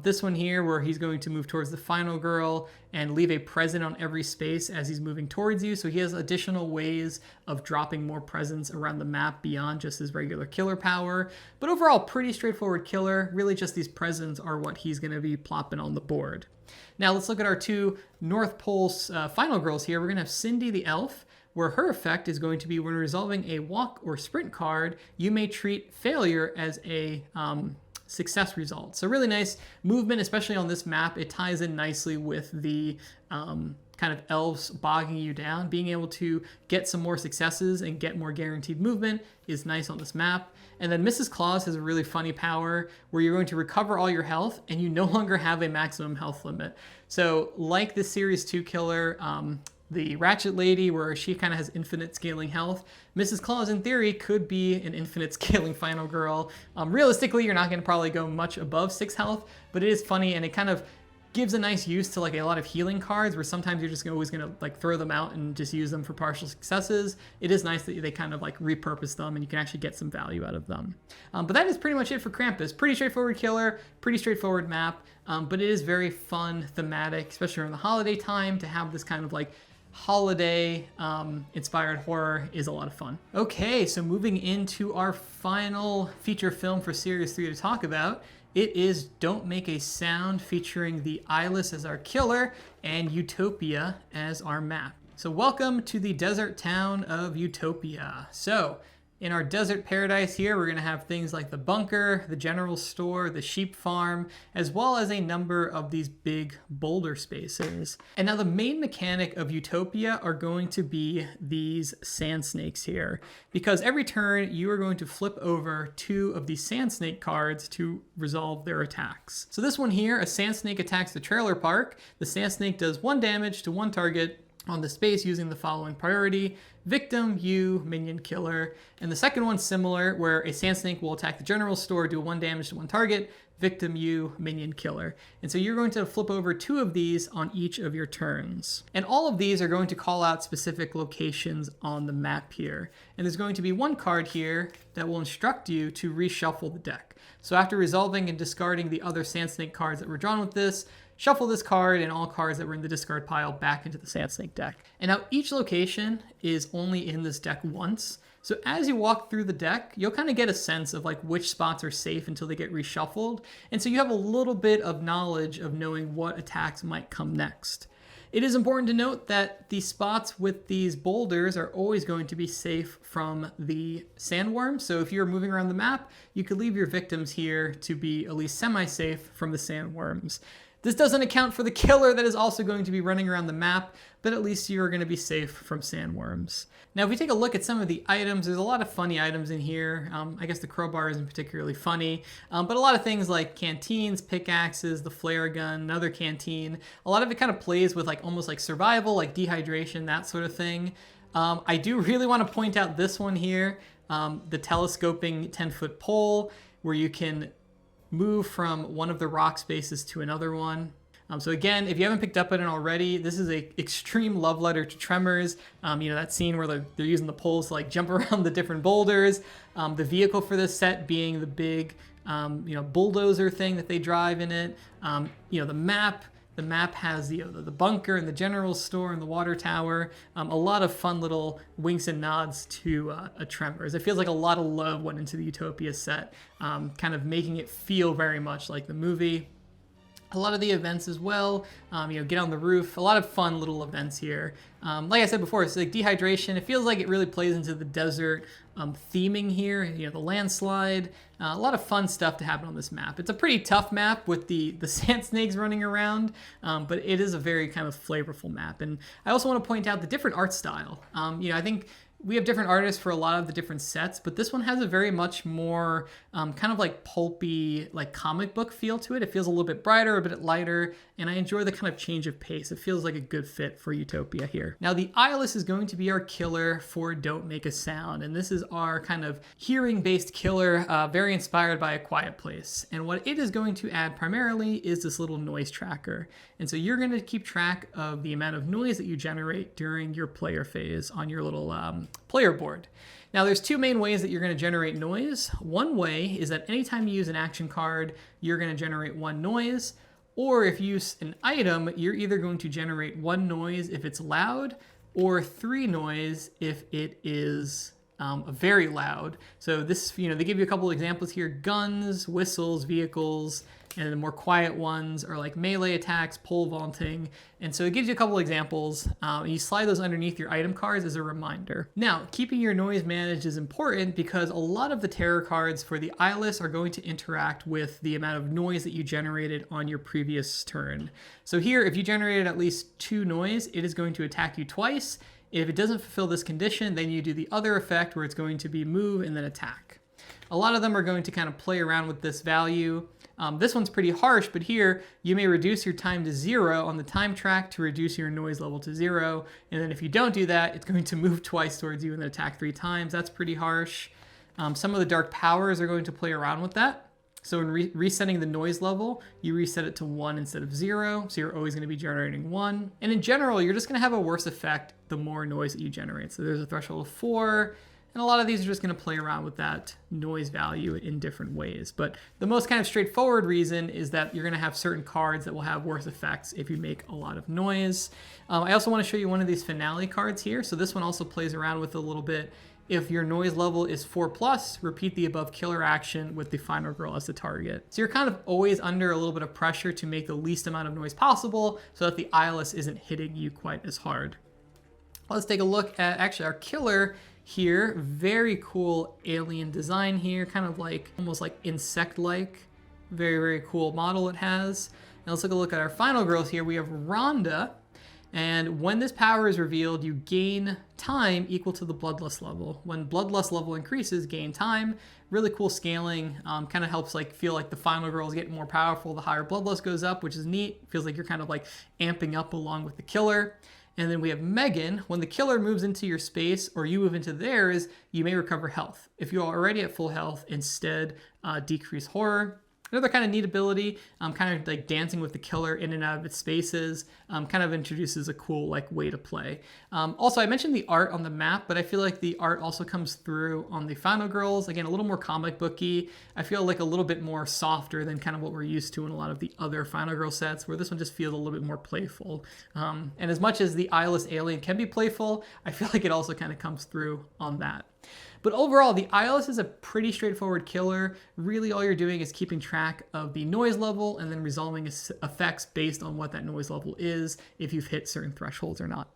This one here where he's going to move towards the final girl and leave a present on every space as he's moving towards you. So he has additional ways of dropping more presents around the map beyond just his regular killer power. But overall, pretty straightforward killer. Really just these presents are what he's going to be plopping on the board. Now let's look at our 2 North Pole final girls here. We're going to have Cindy the Elf, where her effect is going to be when resolving a walk or sprint card, you may treat failure as a success result. So really nice movement, especially on this map. It ties in nicely with the kind of elves bogging you down. Being able to get some more successes and get more guaranteed movement is nice on this map. And then Mrs. Claus has a really funny power where you're going to recover all your health and you no longer have a maximum health limit. So like the Series 2 killer, the Ratchet Lady, where she kind of has infinite scaling health, Mrs. Claus, in theory, could be an infinite scaling final girl. Realistically, you're not going to probably go much above 6 health, but it is funny, and it kind of gives a nice use to like a lot of healing cards, where sometimes you're just always going to like throw them out and just use them for partial successes. It is nice that they kind of like repurpose them, and you can actually get some value out of them. But that is pretty much it for Krampus. Pretty straightforward killer, pretty straightforward map, but it is very fun, thematic, especially around the holiday time, to have this kind of like holiday inspired horror is a lot of fun. Okay, so moving into our final feature film for Series 3 to talk about, it is Don't Make a Sound, featuring the Eyeless as our killer and Utopia as our map. So welcome to the desert town of Utopia. So in our desert paradise here, we're going to have things like the bunker, the general store, the sheep farm, as well as a number of these big boulder spaces. And now the main mechanic of Utopia are going to be these sand snakes here, because every turn you are going to flip over 2 of these sand snake cards to resolve their attacks. So this one here, a sand snake attacks the trailer park. The sand snake does 1 damage to 1 target on the space using the following priority: victim, you, minion, killer. And the second one's similar, where a sand snake will attack the general store, do 1 damage to 1 target, victim, you, minion, killer. And so you're going to flip over 2 of these on each of your turns. And all of these are going to call out specific locations on the map here. And there's going to be 1 card here that will instruct you to reshuffle the deck. So after resolving and discarding the other sand snake cards that were drawn with this, shuffle this card and all cards that were in the discard pile back into the sand snake deck. And now each location is only in this deck once. So as you walk through the deck, you'll kind of get a sense of like which spots are safe until they get reshuffled. And so you have a little bit of knowledge of knowing what attacks might come next. It is important to note that the spots with these boulders are always going to be safe from the sandworm. So if you're moving around the map, you could leave your victims here to be at least semi-safe from the sandworms. This doesn't account for the killer that is also going to be running around the map, but at least you're going to be safe from sandworms. Now, if we take a look at some of the items, there's a lot of funny items in here. I guess the crowbar isn't particularly funny, but a lot of things like canteens, pickaxes, the flare gun, another canteen. A lot of it kind of plays with like almost like survival, like dehydration, that sort of thing. I do really want to point out this one here, the telescoping 10-foot pole, where you can move from one of the rock spaces to another one. So again, if you haven't picked up on it already, this is a extreme love letter to Tremors. That scene where they're using the poles to like jump around the different boulders. The vehicle for this set being the big, bulldozer thing that they drive in it. The map. The map has the bunker and the general store and the water tower. A lot of fun little winks and nods to a Tremors. It feels like a lot of love went into the Utopia set, kind of making it feel very much like the movie. A lot of the events as well, get on the roof, a lot of fun little events here. Like I said before, it's like dehydration. It feels like it really plays into the desert theming here, the landslide. A lot of fun stuff to happen on this map. It's a pretty tough map with the sand snakes running around, but it is a very kind of flavorful map. And I also want to point out the different art style. I think we have different artists for a lot of the different sets, but this one has a very much more kind of like pulpy, like comic book feel to it. It feels a little bit brighter, a bit lighter, and I enjoy the kind of change of pace. It feels like a good fit for Utopia here. Now, the Eyeless is going to be our killer for Don't Make a Sound, and this is our kind of hearing-based killer, very inspired by A Quiet Place. And what it is going to add primarily is this little noise tracker. And so you're going to keep track of the amount of noise that you generate during your player phase on your little player board. Now, there's two main ways that you're going to generate noise. One way is that anytime you use an action card, you're going to generate one noise. Or if you use an item, you're either going to generate one noise if it's loud, or three noise if it is very loud. So this, they give you a couple examples here: guns, whistles, vehicles, and the more quiet ones are like melee attacks, pole vaulting. And so it gives you a couple examples. And you slide those underneath your item cards as a reminder. Now, keeping your noise managed is important because a lot of the terror cards for the Eyeless are going to interact with the amount of noise that you generated on your previous turn. So here, if you generated at least 2 noise, it is going to attack you twice. If it doesn't fulfill this condition, then you do the other effect where it's going to be move and then attack. A lot of them are going to kind of play around with this value. This one's pretty harsh, but here you may reduce your time to 0 on the time track to reduce your noise level to 0. And then if you don't do that, it's going to move twice towards you and then attack 3 times. That's pretty harsh. Some of the dark powers are going to play around with that. So in resetting the noise level, you reset it to 1 instead of 0. So you're always going to be generating 1. And in general, you're just going to have a worse effect the more noise that you generate. So there's a threshold of 4. And a lot of these are just going to play around with that noise value in different ways. But the most kind of straightforward reason is that you're going to have certain cards that will have worse effects if you make a lot of noise. I also want to show you one of these finale cards here. So this one also plays around with a little bit. If your noise level is 4+, repeat the above killer action with the final girl as the target. So you're kind of always under a little bit of pressure to make the least amount of noise possible so that the Eyeless isn't hitting you quite as hard. Let's take a look at actually our killer here. Very cool alien design here, kind of like almost like insect-like. Very, very cool model it has. Now let's take a look at our final girls here. We have Rhonda, and when this power is revealed, you gain time equal to the bloodlust level. When bloodlust level increases, gain time. Really cool scaling. Kind of helps like feel like the final girl is getting more powerful. The higher bloodlust goes up, which is neat. Feels like you're kind of like amping up along with the killer. And then we have Megan. When the killer moves into your space or you move into theirs, you may recover health. If you are already at full health, instead decrease horror. Another kind of neat ability, kind of like dancing with the killer in and out of its spaces, kind of introduces a cool like way to play. Also, I mentioned the art on the map, but I feel like the art also comes through on the final girls. Again, a little more comic booky. I feel like a little bit more softer than kind of what we're used to in a lot of the other final girl sets, where this one just feels a little bit more playful. And as much as the Eyeless alien can be playful, I feel like it also kind of comes through on that. But overall, the Eyeless is a pretty straightforward killer. Really all you're doing is keeping track of the noise level and then resolving effects based on what that noise level is, if you've hit certain thresholds or not.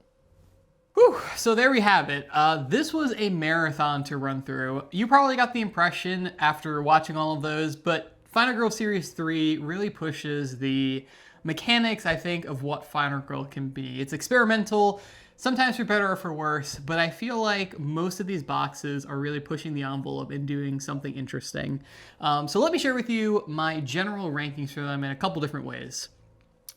Whew, so there we have it. This was a marathon to run through. You probably got the impression after watching all of those, but Final Girl Series 3 really pushes the mechanics, I think, of what Final Girl can be. It's experimental, sometimes for better or for worse, but I feel like most of these boxes are really pushing the envelope and doing something interesting. So let me share with you my general rankings for them in a couple different ways.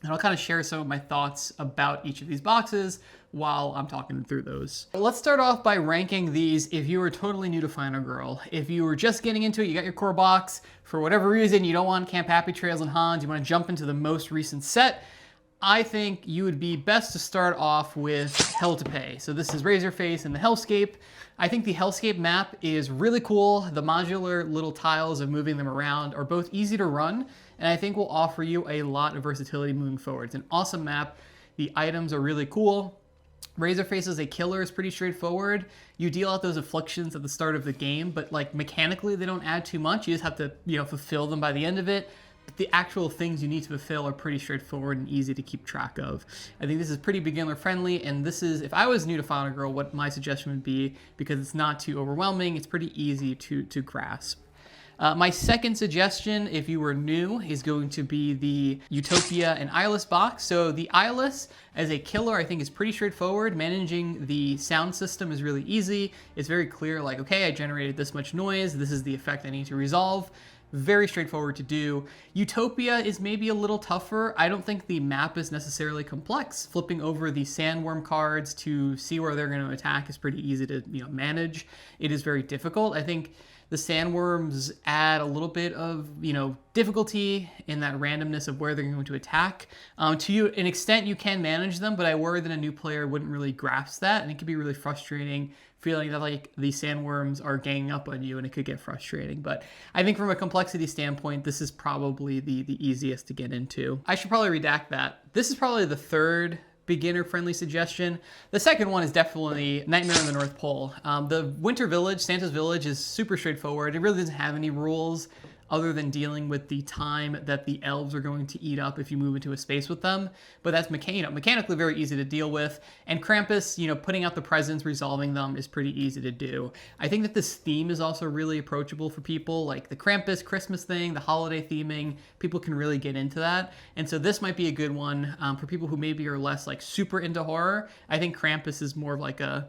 And I'll kind of share some of my thoughts about each of these boxes while I'm talking through those. Let's start off by ranking these if you were totally new to Final Girl. If you were just getting into it, you got your core box, for whatever reason you don't want Camp Happy Trails and Hans, you want to jump into the most recent set, I think you would be best to start off with Hell to Pay. So this is Razorface and the Hellscape. I think the Hellscape map is really cool. The modular little tiles of moving them around are both easy to run, and I think will offer you a lot of versatility moving forward. It's an awesome map. The items are really cool. Razorface as a killer is pretty straightforward. You deal out those afflictions at the start of the game, but like mechanically they don't add too much. You just have to, fulfill them by the end of it. But the actual things you need to fulfill are pretty straightforward and easy to keep track of. I think this is pretty beginner friendly, and this is, if I was new to Final Girl, what my suggestion would be, because it's not too overwhelming, it's pretty easy to grasp. My second suggestion, if you were new, is going to be the Utopia and Eyeless box. So the Eyeless as a killer, I think, is pretty straightforward. Managing the sound system is really easy. It's very clear, like, okay, I generated this much noise. This is the effect I need to resolve. Very straightforward to do. Utopia is maybe a little tougher. I don't think the map is necessarily complex. Flipping over the sandworm cards to see where they're going to attack is pretty easy to manage. It is very difficult. I think the sandworms add a little bit of difficulty in that randomness of where they're going to attack. To an extent, you can manage them, but I worry that a new player wouldn't really grasp that, and it could be really frustrating, feeling that like the sandworms are ganging up on you, and it could get frustrating. But I think from a complexity standpoint, this is probably the easiest to get into. I should probably redact that. This is probably the third beginner-friendly suggestion. The second one is definitely Nightmare on the North Pole. The Winter Village, Santa's Village, is super straightforward. It really doesn't have any rules other than dealing with the time that the elves are going to eat up if you move into a space with them. But that's mechanically very easy to deal with. And Krampus, putting out the presents, resolving them is pretty easy to do. I think that this theme is also really approachable for people, like the Krampus Christmas thing, the holiday theming. People can really get into that. And so this might be a good one for people who maybe are less like super into horror. I think Krampus is more of like a,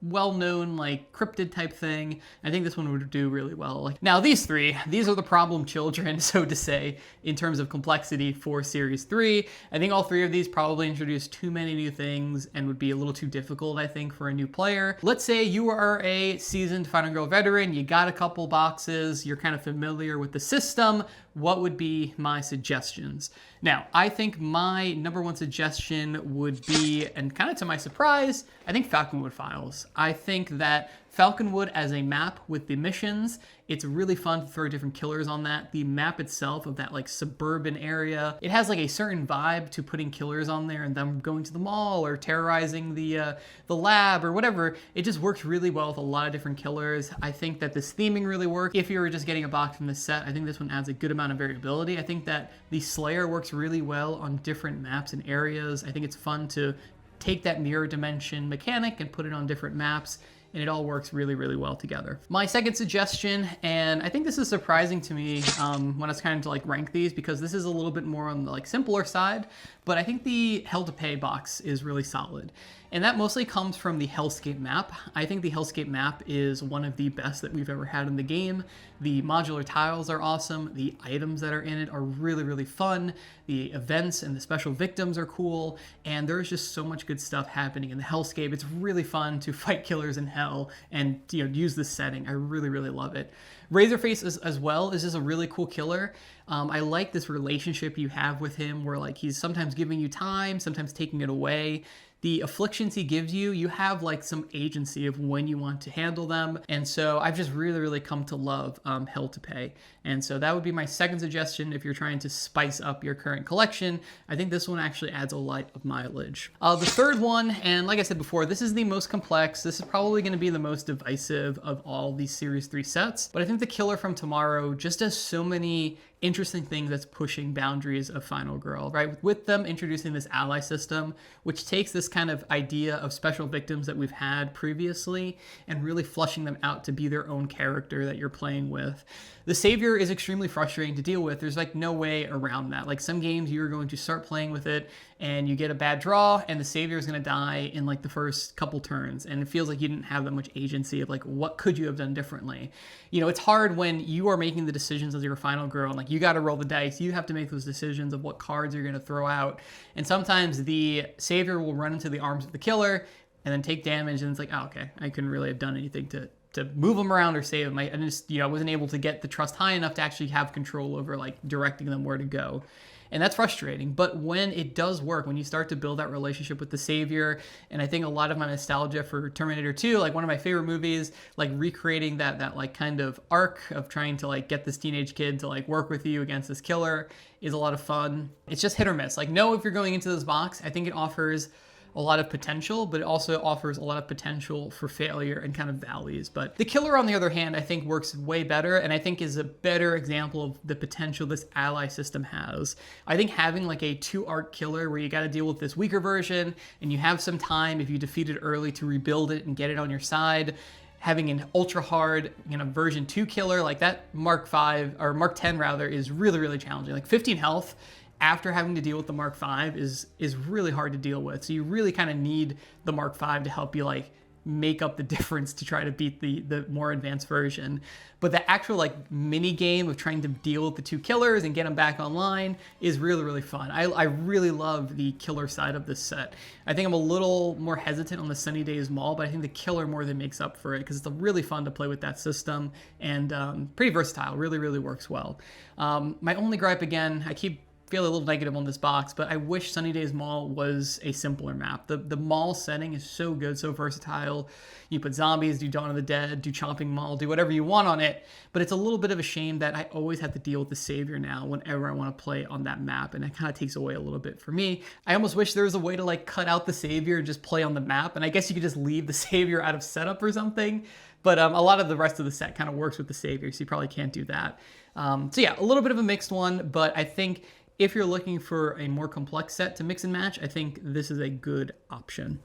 well-known like cryptid type thing. I think this one would do really well. Now these are the problem children, so to say, in terms of complexity for Series 3. I think all three of these probably introduce too many new things and would be a little too difficult, I think, for a new player. Let's say you are a seasoned Final Girl veteran, you got a couple boxes, you're kind of familiar with the system. What would be my suggestions? Now, I think my number one suggestion would be, and kind of to my surprise, I think Falconwood Files. I think that Falconwood as a map with the missions, it's really fun to throw different killers on that. The map itself of that like suburban area, it has like a certain vibe to putting killers on there and them going to the mall or terrorizing the lab or whatever. It just works really well with a lot of different killers. I think that this theming really works. If you were just getting a box from this set, I think this one adds a good amount of variability. I think that the Slayer works really well on different maps and areas. I think it's fun to take that mirror dimension mechanic and put it on different maps, and it all works really, really well together. My second suggestion, and I think this is surprising to me when I was kind of like rank these, because this is a little bit more on the like simpler side, but I think the Hell to Pay box is really solid. And that mostly comes from the Hellscape map. I think the Hellscape map is one of the best that we've ever had in the game. The modular tiles are awesome. The items that are in it are really, really fun. The events and the special victims are cool. And there's just so much good stuff happening in the Hellscape. It's really fun to fight killers in hell and use this setting. I really, really love it. Razorface as well is just a really cool killer. I like this relationship you have with him where like he's sometimes giving you time, sometimes taking it away. the afflictions he gives you, you have like some agency of when you want to handle them. And so I've just really come to love Hell to Pay. And so that would be my second suggestion if you're trying to spice up your current collection. I think this one actually adds a lot of mileage. The third one, and like I said before, this is the most complex. This is probably going to be the most divisive of all these Series 3 sets. But I think the Killer from Tomorrow just does so many interesting things that's pushing boundaries of Final Girl, right? With them introducing this ally system, which takes this kind of idea of special victims that we've had previously and really flushing them out to be their own character that you're playing with. The Savior is extremely frustrating to deal with. There's like no way around that. Like some games you're going to start playing with it and you get a bad draw and the Savior is going to die in like the first couple turns. And it feels like you didn't have that much agency of like, what could you have done differently? You know, it's hard when you are making the decisions as your Final Girl and like you got to roll the dice. You have to make those decisions of what cards you're going to throw out. And sometimes the Savior will run into the arms of the Killer and then take damage. And it's like, oh, okay, I couldn't really have done anything to move them around or save them. I just, I wasn't able to get the trust high enough to actually have control over like directing them where to go. And that's frustrating. But when it does work, when you start to build that relationship with the Savior, and I think a lot of my nostalgia for Terminator 2, like one of my favorite movies, like recreating that like kind of arc of trying to like get this teenage kid to like work with you against this killer is a lot of fun. It's just hit or miss. Like know if you're going into this box, I think it offers a lot of potential, but it also offers a lot of potential for failure and kind of valleys. But the Killer, on the other hand, I think works way better, and I think is a better example of the potential this ally system has. I think having like a 2-arc Killer where you got to deal with this weaker version, and you have some time if you defeat it early to rebuild it and get it on your side. Having an ultra hard, version 2 Killer like that Mark 5 or Mark 10 rather is really challenging. Like 15 health after having to deal with the Mark V is really hard to deal with. So you really kind of need the Mark V to help you like make up the difference to try to beat the more advanced version. But the actual like mini game of trying to deal with the 2 killers and get them back online is really fun. I really love the Killer side of this set. I think I'm a little more hesitant on the Sunnydaze Mall, but I think the Killer more than makes up for it because it's really fun to play with that system and pretty versatile. Really works well. My only gripe, again, I feel a little negative on this box, but I wish Sunnydaze Mall was a simpler map. The mall setting is so good, so versatile. You put zombies, do Dawn of the Dead, do Chomping Mall, do whatever you want on it, but it's a little bit of a shame that I always have to deal with the Savior now whenever I want to play on that map, and that kind of takes away a little bit for me. I almost wish there was a way to like cut out the Savior and just play on the map, and I guess you could just leave the Savior out of setup or something, but a lot of the rest of the set kind of works with the Savior, so you probably can't do that. So yeah, a little bit of a mixed one, but I think if you're looking for a more complex set to mix and match, I think this is a good option.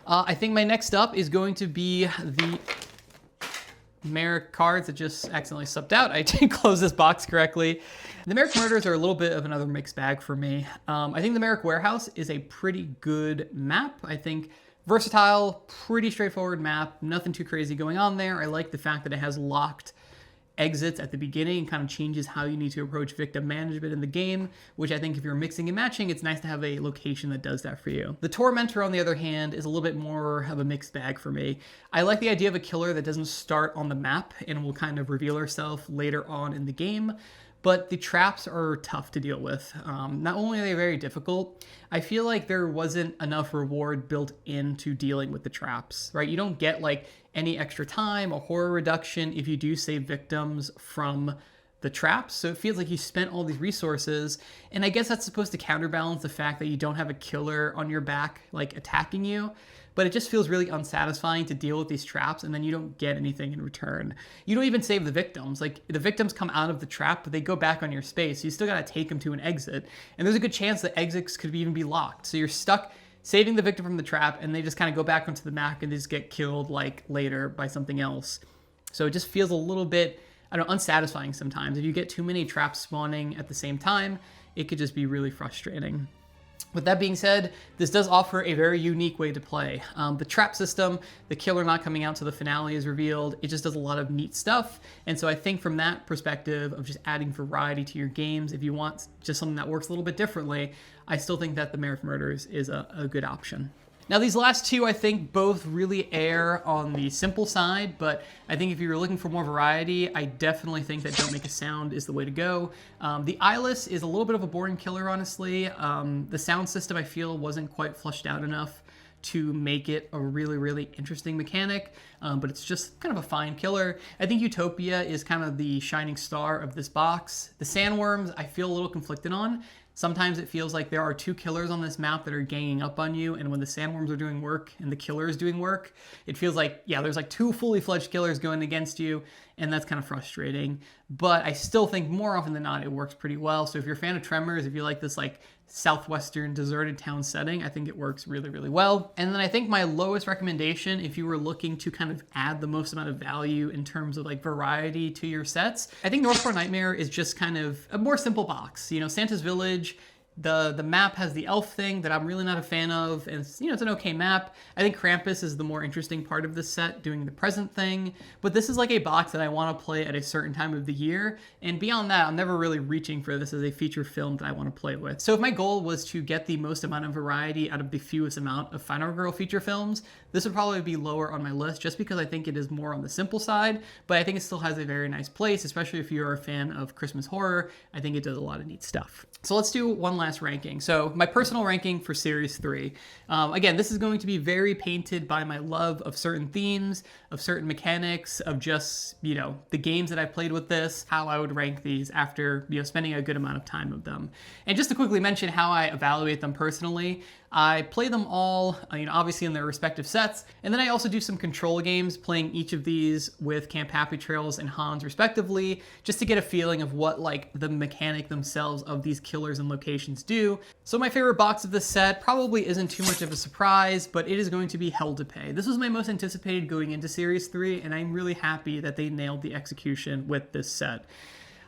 I think my next up is going to be the Marrek cards that just accidentally subbed out. I didn't close this box correctly. The Marrek Murders are a little bit of another mixed bag for me. I think the Marrek Warehouse is a pretty good map. I think versatile, pretty straightforward map, nothing too crazy going on there. I like the fact that it has locked exits at the beginning and kind of changes how you need to approach victim management in the game, which I think if you're mixing and matching, it's nice to have a location that does that for you. The Tormentor, on the other hand, is a little bit more of a mixed bag for me. I like the idea of a killer that doesn't start on the map and will kind of reveal herself later on in the game, but the traps are tough to deal with. Not only are they very difficult, I feel like there wasn't enough reward built into dealing with the traps, right? You don't get like any extra time or horror reduction if you do save victims from the traps. So it feels like you spent all these resources, and I guess that's supposed to counterbalance the fact that you don't have a killer on your back like attacking you. But it just feels really unsatisfying to deal with these traps and then you don't get anything in return. You don't even save the victims. Like the victims come out of the trap, but they go back on your space. You still gotta take them to an exit. And there's a good chance that exits could even be locked. So you're stuck saving the victim from the trap and they just kind of go back onto the map and they just get killed like later by something else. So it just feels a little bit, I don't know, unsatisfying sometimes. If you get too many traps spawning at the same time, it could just be really frustrating. With that being said, this does offer a very unique way to play. The trap system, the killer not coming out till the finale is revealed, it just does a lot of neat stuff. And so I think from that perspective of just adding variety to your games, if you want just something that works a little bit differently, I still think that the Marrek Murders is a good option. Now these last two, I think, both really err on the simple side, but I think if you're looking for more variety, I definitely think that Don't Make a Sound is the way to go. The Eyeless is a little bit of a boring killer, honestly. The sound system, I feel, wasn't quite fleshed out enough to make it a really, really interesting mechanic, but it's just kind of a fine killer. I think Utopia is kind of the shining star of this box. The Sandworms, I feel a little conflicted on. Sometimes it feels like there are two killers on this map that are ganging up on you, and when the Sandworms are doing work and the killer is doing work, it feels like, yeah, there's like two fully fledged killers going against you, and that's kind of frustrating. But I still think more often than not, it works pretty well. So if you're a fan of Tremors, if you like this like southwestern deserted town setting, I think it works really, really well. And then I think my lowest recommendation, if you were looking to kind of add the most amount of value in terms of like variety to your sets, I think Northport Nightmare is just kind of a more simple box. You know, Santa's Village, the map has the elf thing that I'm really not a fan of, and it's, you know, it's an okay map. I think Krampus is the more interesting part of this set, doing the present thing, but this is like a box that I want to play at a certain time of the year, and beyond that, I'm never really reaching for this as a feature film that I want to play with. So if my goal was to get the most amount of variety out of the fewest amount of Final Girl feature films, this would probably be lower on my list just because I think it is more on the simple side, but I think it still has a very nice place, especially if you're a fan of Christmas horror. I think it does a lot of neat stuff. So let's do one last ranking. So my personal ranking for Series 3. Again, this is going to be very painted by my love of certain themes, of certain mechanics, of just, you know, the games that I've played with this, how I would rank these after, you know, spending a good amount of time with them. And just to quickly mention how I evaluate them personally, I play them all, you know, obviously in their respective sets, and then I also do some control games, playing each of these with Camp Happy Trails and Hans respectively, just to get a feeling of what like the mechanic themselves of these killers and locations do. So my favorite box of this set probably isn't too much of a surprise, but it is going to be Hell to Pay. This was my most anticipated going into Series 3, and I'm really happy that they nailed the execution with this set.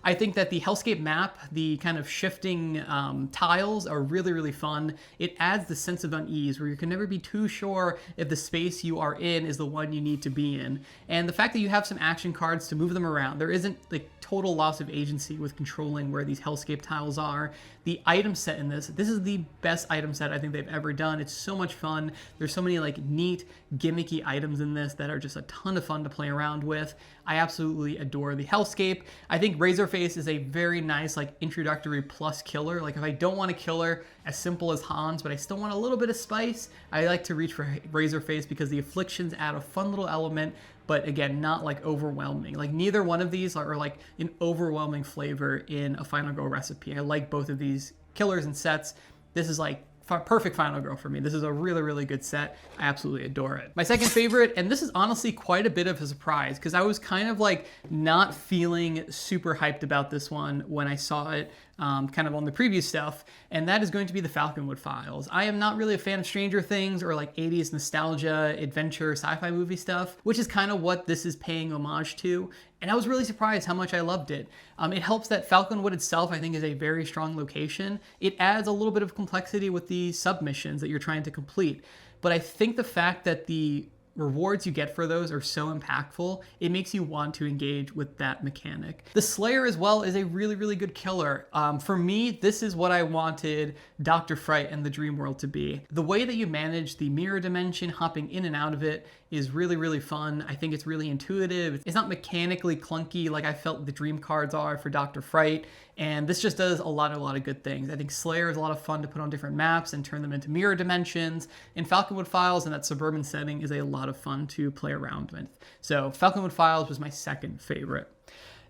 I think that the Hellscape map, the kind of shifting tiles are really, really fun. It adds the sense of unease where you can never be too sure if the space you are in is the one you need to be in. And the fact that you have some action cards to move them around, there isn't like total loss of agency with controlling where these Hellscape tiles are. The item set in this is the best item set I think they've ever done. It's so much fun. There's so many like neat, gimmicky items in this that are just a ton of fun to play around with. I absolutely adore the Hellscape. I think Razorface is a very nice like introductory plus killer. Like if I don't want a killer as simple as Hans, but I still want a little bit of spice, I like to reach for Razorface because the afflictions add a fun little element, but again, not like overwhelming. Like neither one of these are like an overwhelming flavor in a Final Girl recipe. I like both of these killers and sets. This is like perfect Final Girl for me. This is a really, really good set. I absolutely adore it. My second favorite, and this is honestly quite a bit of a surprise because I was kind of like not feeling super hyped about this one when I saw it kind of on the preview stuff, and that is going to be the Falconwood Files. I am not really a fan of Stranger Things or like 80s nostalgia, adventure, sci-fi movie stuff, which is kind of what this is paying homage to, and I was really surprised how much I loved it. It helps that Falconwood itself, I think, is a very strong location. It adds a little bit of complexity with the submissions that you're trying to complete, but I think the fact that the rewards you get for those are so impactful, it makes you want to engage with that mechanic. The Slayer as well is a really, really good killer. For me, this is what I wanted Dr. Fright and the Dream World to be. The way that you manage the mirror dimension, hopping in and out of it, is really, really fun. I think it's really intuitive. It's not mechanically clunky like I felt the Dream cards are for Dr. Fright, and this just does a lot of good things. I think Slayer is a lot of fun to put on different maps and turn them into mirror dimensions, and Falconwood Files in that suburban setting is a lot of fun to play around with. So Falconwood Files was my second favorite.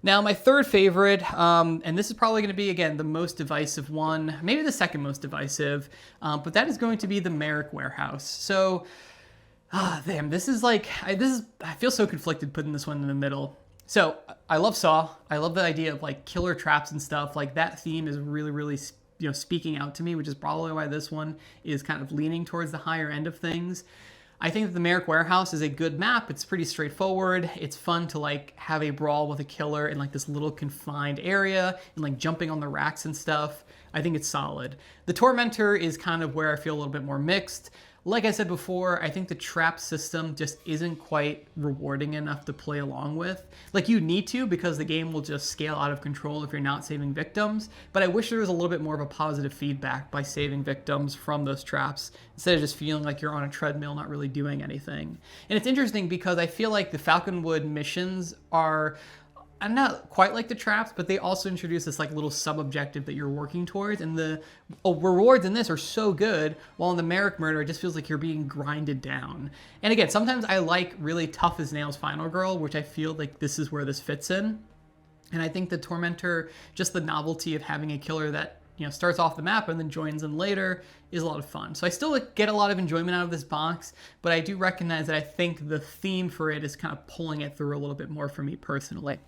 Now, my third favorite, and this is probably going to be, again, the most divisive one, maybe the second most divisive, but that is going to be the Marrek Warehouse. So, damn, this is like, I feel so conflicted putting this one in the middle. So, I love Saw. I love the idea of like killer traps and stuff. Like that theme is really, really, you know, speaking out to me, which is probably why this one is kind of leaning towards the higher end of things. I think that the Marrek Warehouse is a good map. It's pretty straightforward. It's fun to like have a brawl with a killer in like this little confined area and like jumping on the racks and stuff. I think it's solid. The Tormentor is kind of where I feel a little bit more mixed. like I said before, I think the trap system just isn't quite rewarding enough to play along with. Like, you need to, because the game will just scale out of control if you're not saving victims, but I wish there was a little bit more of a positive feedback by saving victims from those traps, instead of just feeling like you're on a treadmill not really doing anything. And it's interesting because I feel like the Falconwood missions are not quite like the traps, but they also introduce this like little sub-objective that you're working towards, and the rewards in this are so good, while in the Marrek murder it just feels like you're being grinded down. And again, sometimes I like really tough as nails Final Girl, which I feel like this is where this fits in. And I think the Tormentor, just the novelty of having a killer that, you know, starts off the map and then joins in later is a lot of fun. So I still get a lot of enjoyment out of this box, but I do recognize that I think the theme for it is kind of pulling it through a little bit more for me personally.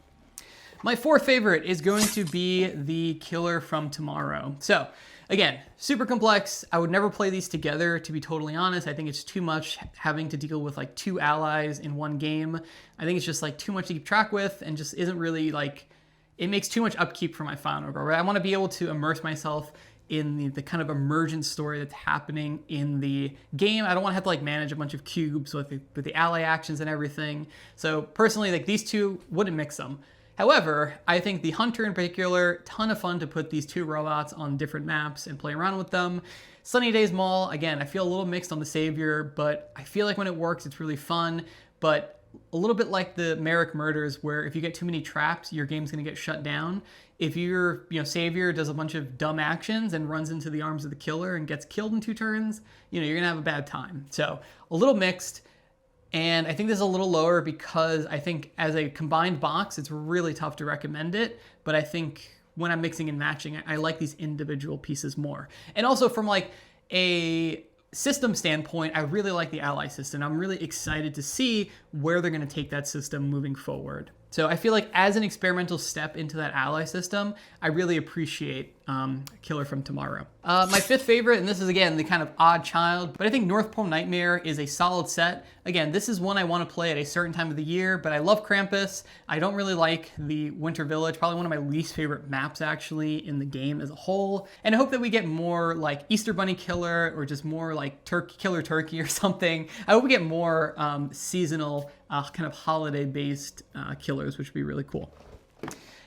My fourth favorite is going to be the Killer from Tomorrow. So again, super complex. I would never play these together, to be totally honest. I think it's too much having to deal with like 2 allies in one game. I think it's just like too much to keep track with, and just isn't really like, it makes too much upkeep for my Final Girl, right? I want to be able to immerse myself in the kind of emergent story that's happening in the game. I don't want to have to like manage a bunch of cubes with the ally actions and everything. So personally, like, these two, wouldn't mix them. However, I think the Hunter in particular, ton of fun to put these 2 robots on different maps and play around with them. Sunnydaze Mall, again, I feel a little mixed on the Savior, but I feel like when it works, it's really fun. But a little bit like the Marrek murders, where if you get too many traps, your game's gonna get shut down. If your Savior does a bunch of dumb actions and runs into the arms of the killer and gets killed in 2 turns, you're gonna have a bad time. So a little mixed. And I think this is a little lower because I think as a combined box, it's really tough to recommend it. But I think when I'm mixing and matching, I like these individual pieces more. And also from like a system standpoint, I really like the ally system. I'm really excited to see where they're going to take that system moving forward. So I feel like as an experimental step into that ally system, I really appreciate Killer from Tomorrow. My fifth favorite, and this is again the kind of odd child, but I think North Pole Nightmare is a solid set. Again, this is one I want to play at a certain time of the year, but I love Krampus. I don't really like the Winter Village, probably one of my least favorite maps actually in the game as a whole. And I hope that we get more like Easter Bunny Killer, or just more like Killer Turkey or something. I hope we get more seasonal kind of holiday-based killers, which would be really cool.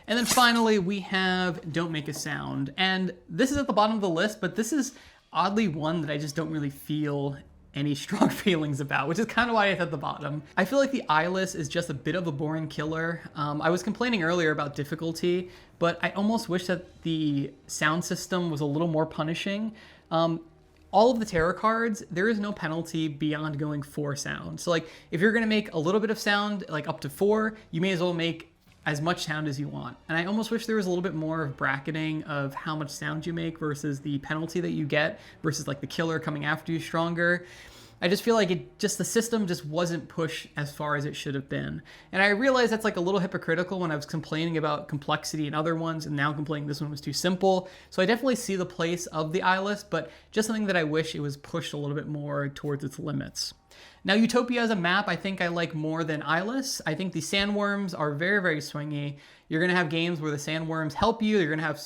And then finally, we have Don't Make a Sound. And this is at the bottom of the list, but this is oddly one that I just don't really feel any strong feelings about, which is kind of why it's at the bottom. I feel like the Eyeless is just a bit of a boring killer. I was complaining earlier about difficulty, but I almost wish that the sound system was a little more punishing. All of the tarot cards, there is no penalty beyond going 4 sound. So like, if you're gonna make a little bit of sound, like up to 4, you may as well make as much sound as you want. And I almost wish there was a little bit more of bracketing of how much sound you make versus the penalty that you get, versus like the killer coming after you stronger. I just feel like the system just wasn't pushed as far as it should have been. And I realize that's like a little hypocritical when I was complaining about complexity in other ones, and now complaining this one was too simple. So I definitely see the place of the Eyeless, but just something that I wish it was pushed a little bit more towards its limits. Now, Utopia as a map, I think I like more than Eyeless. I think the sandworms are very, very swingy. You're going to have games where the sandworms help you. You're going to have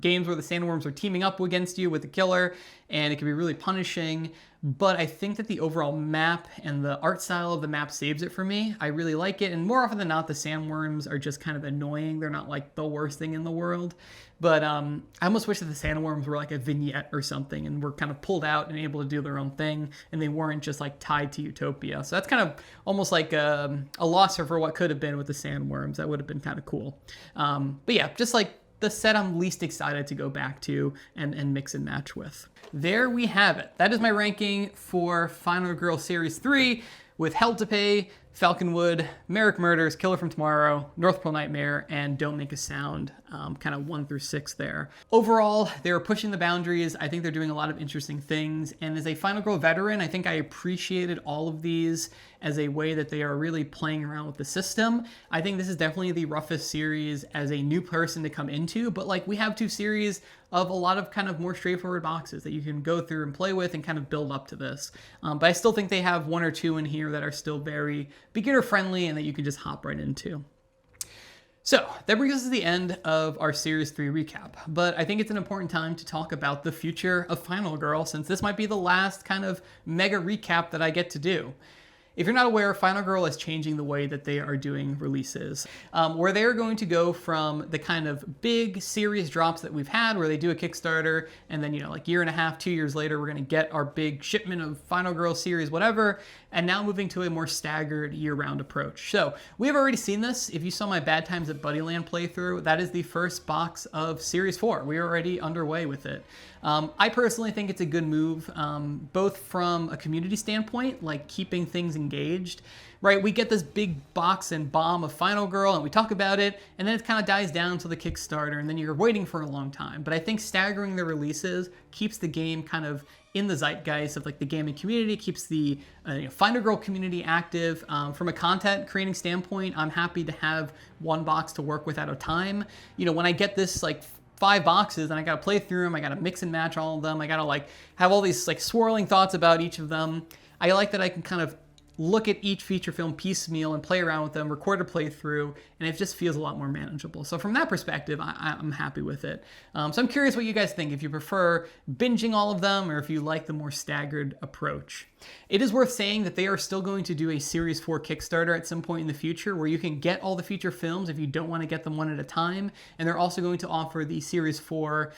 games where the sandworms are teaming up against you with the killer, and it can be really punishing. But I think that the overall map and the art style of the map saves it for me. I really like it, and more often than not, the sandworms are just kind of annoying. They're not like the worst thing in the world. But I almost wish that the sandworms were like a vignette or something, and were kind of pulled out and able to do their own thing, and they weren't just like tied to Utopia. So that's kind of almost like a loss for what could have been with the sandworms. That would have been kind of cool. But yeah, just like the set I'm least excited to go back to and mix and match with. There we have it. That is my ranking for Final Girl Series 3 with Hell to Pay, Falconwood, Marrek Murders, Killer from Tomorrow, North Pole Nightmare, and Don't Make a Sound, kind of 1 through 6 there. Overall, they're pushing the boundaries. I think they're doing a lot of interesting things. And as a Final Girl veteran, I think I appreciated all of these as a way that they are really playing around with the system. I think this is definitely the roughest series as a new person to come into, but like, we have 2 series of a lot of kind of more straightforward boxes that you can go through and play with and kind of build up to this. But I still think they have 1 or 2 in here that are still very beginner friendly and that you can just hop right into. So that brings us to the end of our Series 3 recap, but I think it's an important time to talk about the future of Final Girl, since this might be the last kind of mega recap that I get to do. If you're not aware, Final Girl is changing the way that they are doing releases, where they are going to go from the kind of big series drops that we've had, where they do a Kickstarter, and then, like year and a half, 2 years later, we're going to get our big shipment of Final Girl series, whatever, and now moving to a more staggered year-round approach. So we have already seen this. If you saw my Bad Times at Buddyland playthrough, that is the first box of Series 4. We are already underway with it. I personally think it's a good move, both from a community standpoint, like keeping things engaged, right? We get this big box and bomb of Final Girl and we talk about it, and then it kind of dies down to the Kickstarter, and then you're waiting for a long time. But I think staggering the releases keeps the game kind of in the zeitgeist of like the gaming community, keeps the Final Girl community active. From a content creating standpoint, I'm happy to have one box to work with at a time. When I get this like 5 boxes and I gotta play through them, I gotta mix and match all of them, I gotta like have all these like swirling thoughts about each of them. I like that I can kind of look at each feature film piecemeal and play around with them, record a playthrough, and it just feels a lot more manageable. So from that perspective, I'm happy with it. So I'm curious what you guys think, if you prefer binging all of them or if you like the more staggered approach. It is worth saying that they are still going to do a Series 4 Kickstarter at some point in the future where you can get all the feature films if you don't want to get them one at a time. And they're also going to offer the Series 4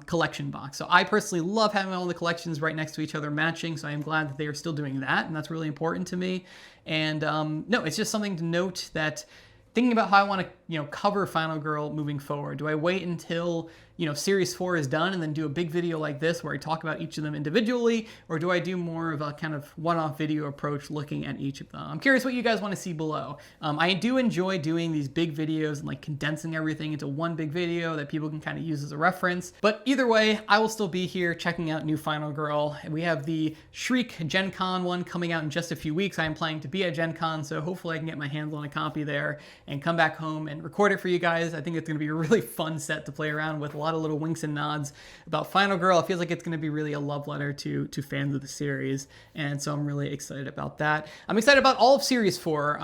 collection box. So I personally love having all the collections right next to each other matching. So I am glad that they are still doing that. And that's really important to me. And no, it's just something to note that thinking about how I want to, cover Final Girl moving forward. Do I wait until, Series 4 is done and then do a big video like this where I talk about each of them individually? Or do I do more of a kind of one-off video approach looking at each of them? I'm curious what you guys want to see below. I do enjoy doing these big videos and like condensing everything into one big video that people can kind of use as a reference. But either way, I will still be here checking out new Final Girl. We have the Shriek Gen Con one coming out in just a few weeks. I am planning to be at Gen Con, so hopefully I can get my hands on a copy there and come back home and record it for you guys. I think it's going to be a really fun set to play around with, a lot of little winks and nods about Final Girl. It feels like it's going to be really a love letter to fans of the series, and so I'm really excited about that. I'm excited about all of Series 4.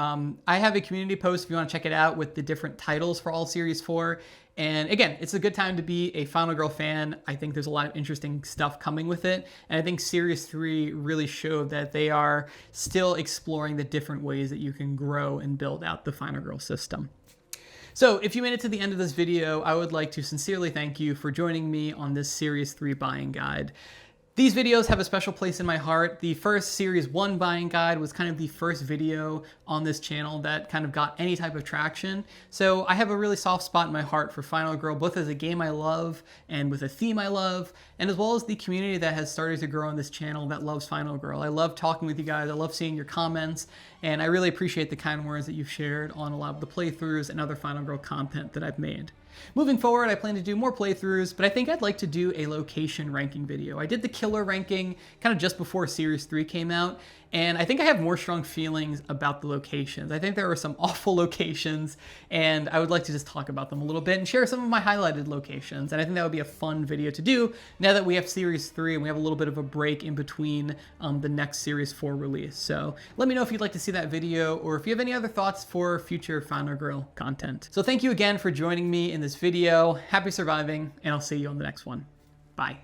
I have a community post if you want to check it out with the different titles for all Series 4. And again, it's a good time to be a Final Girl fan. I think there's a lot of interesting stuff coming with it. And I think Series 3 really showed that they are still exploring the different ways that you can grow and build out the Final Girl system. So if you made it to the end of this video, I would like to sincerely thank you for joining me on this Series 3 buying guide. These videos have a special place in my heart. The first Series 1 buying guide was kind of the first video on this channel that kind of got any type of traction. So I have a really soft spot in my heart for Final Girl, both as a game I love and with a theme I love, and as well as the community that has started to grow on this channel that loves Final Girl. I love talking with you guys. I love seeing your comments, and I really appreciate the kind words that you've shared on a lot of the playthroughs and other Final Girl content that I've made. Moving forward, I plan to do more playthroughs, but I think I'd like to do a location ranking video. I did the killer ranking kind of just before Series 3 came out, and I think I have more strong feelings about the locations. I think there are some awful locations, and I would like to just talk about them a little bit and share some of my highlighted locations, and I think that would be a fun video to do now that we have Series 3 and we have a little bit of a break in between the next Series 4 release. So let me know if you'd like to see that video, or if you have any other thoughts for future Final Girl content. So thank you again for joining me in this video. Happy surviving, and I'll see you on the next one. Bye.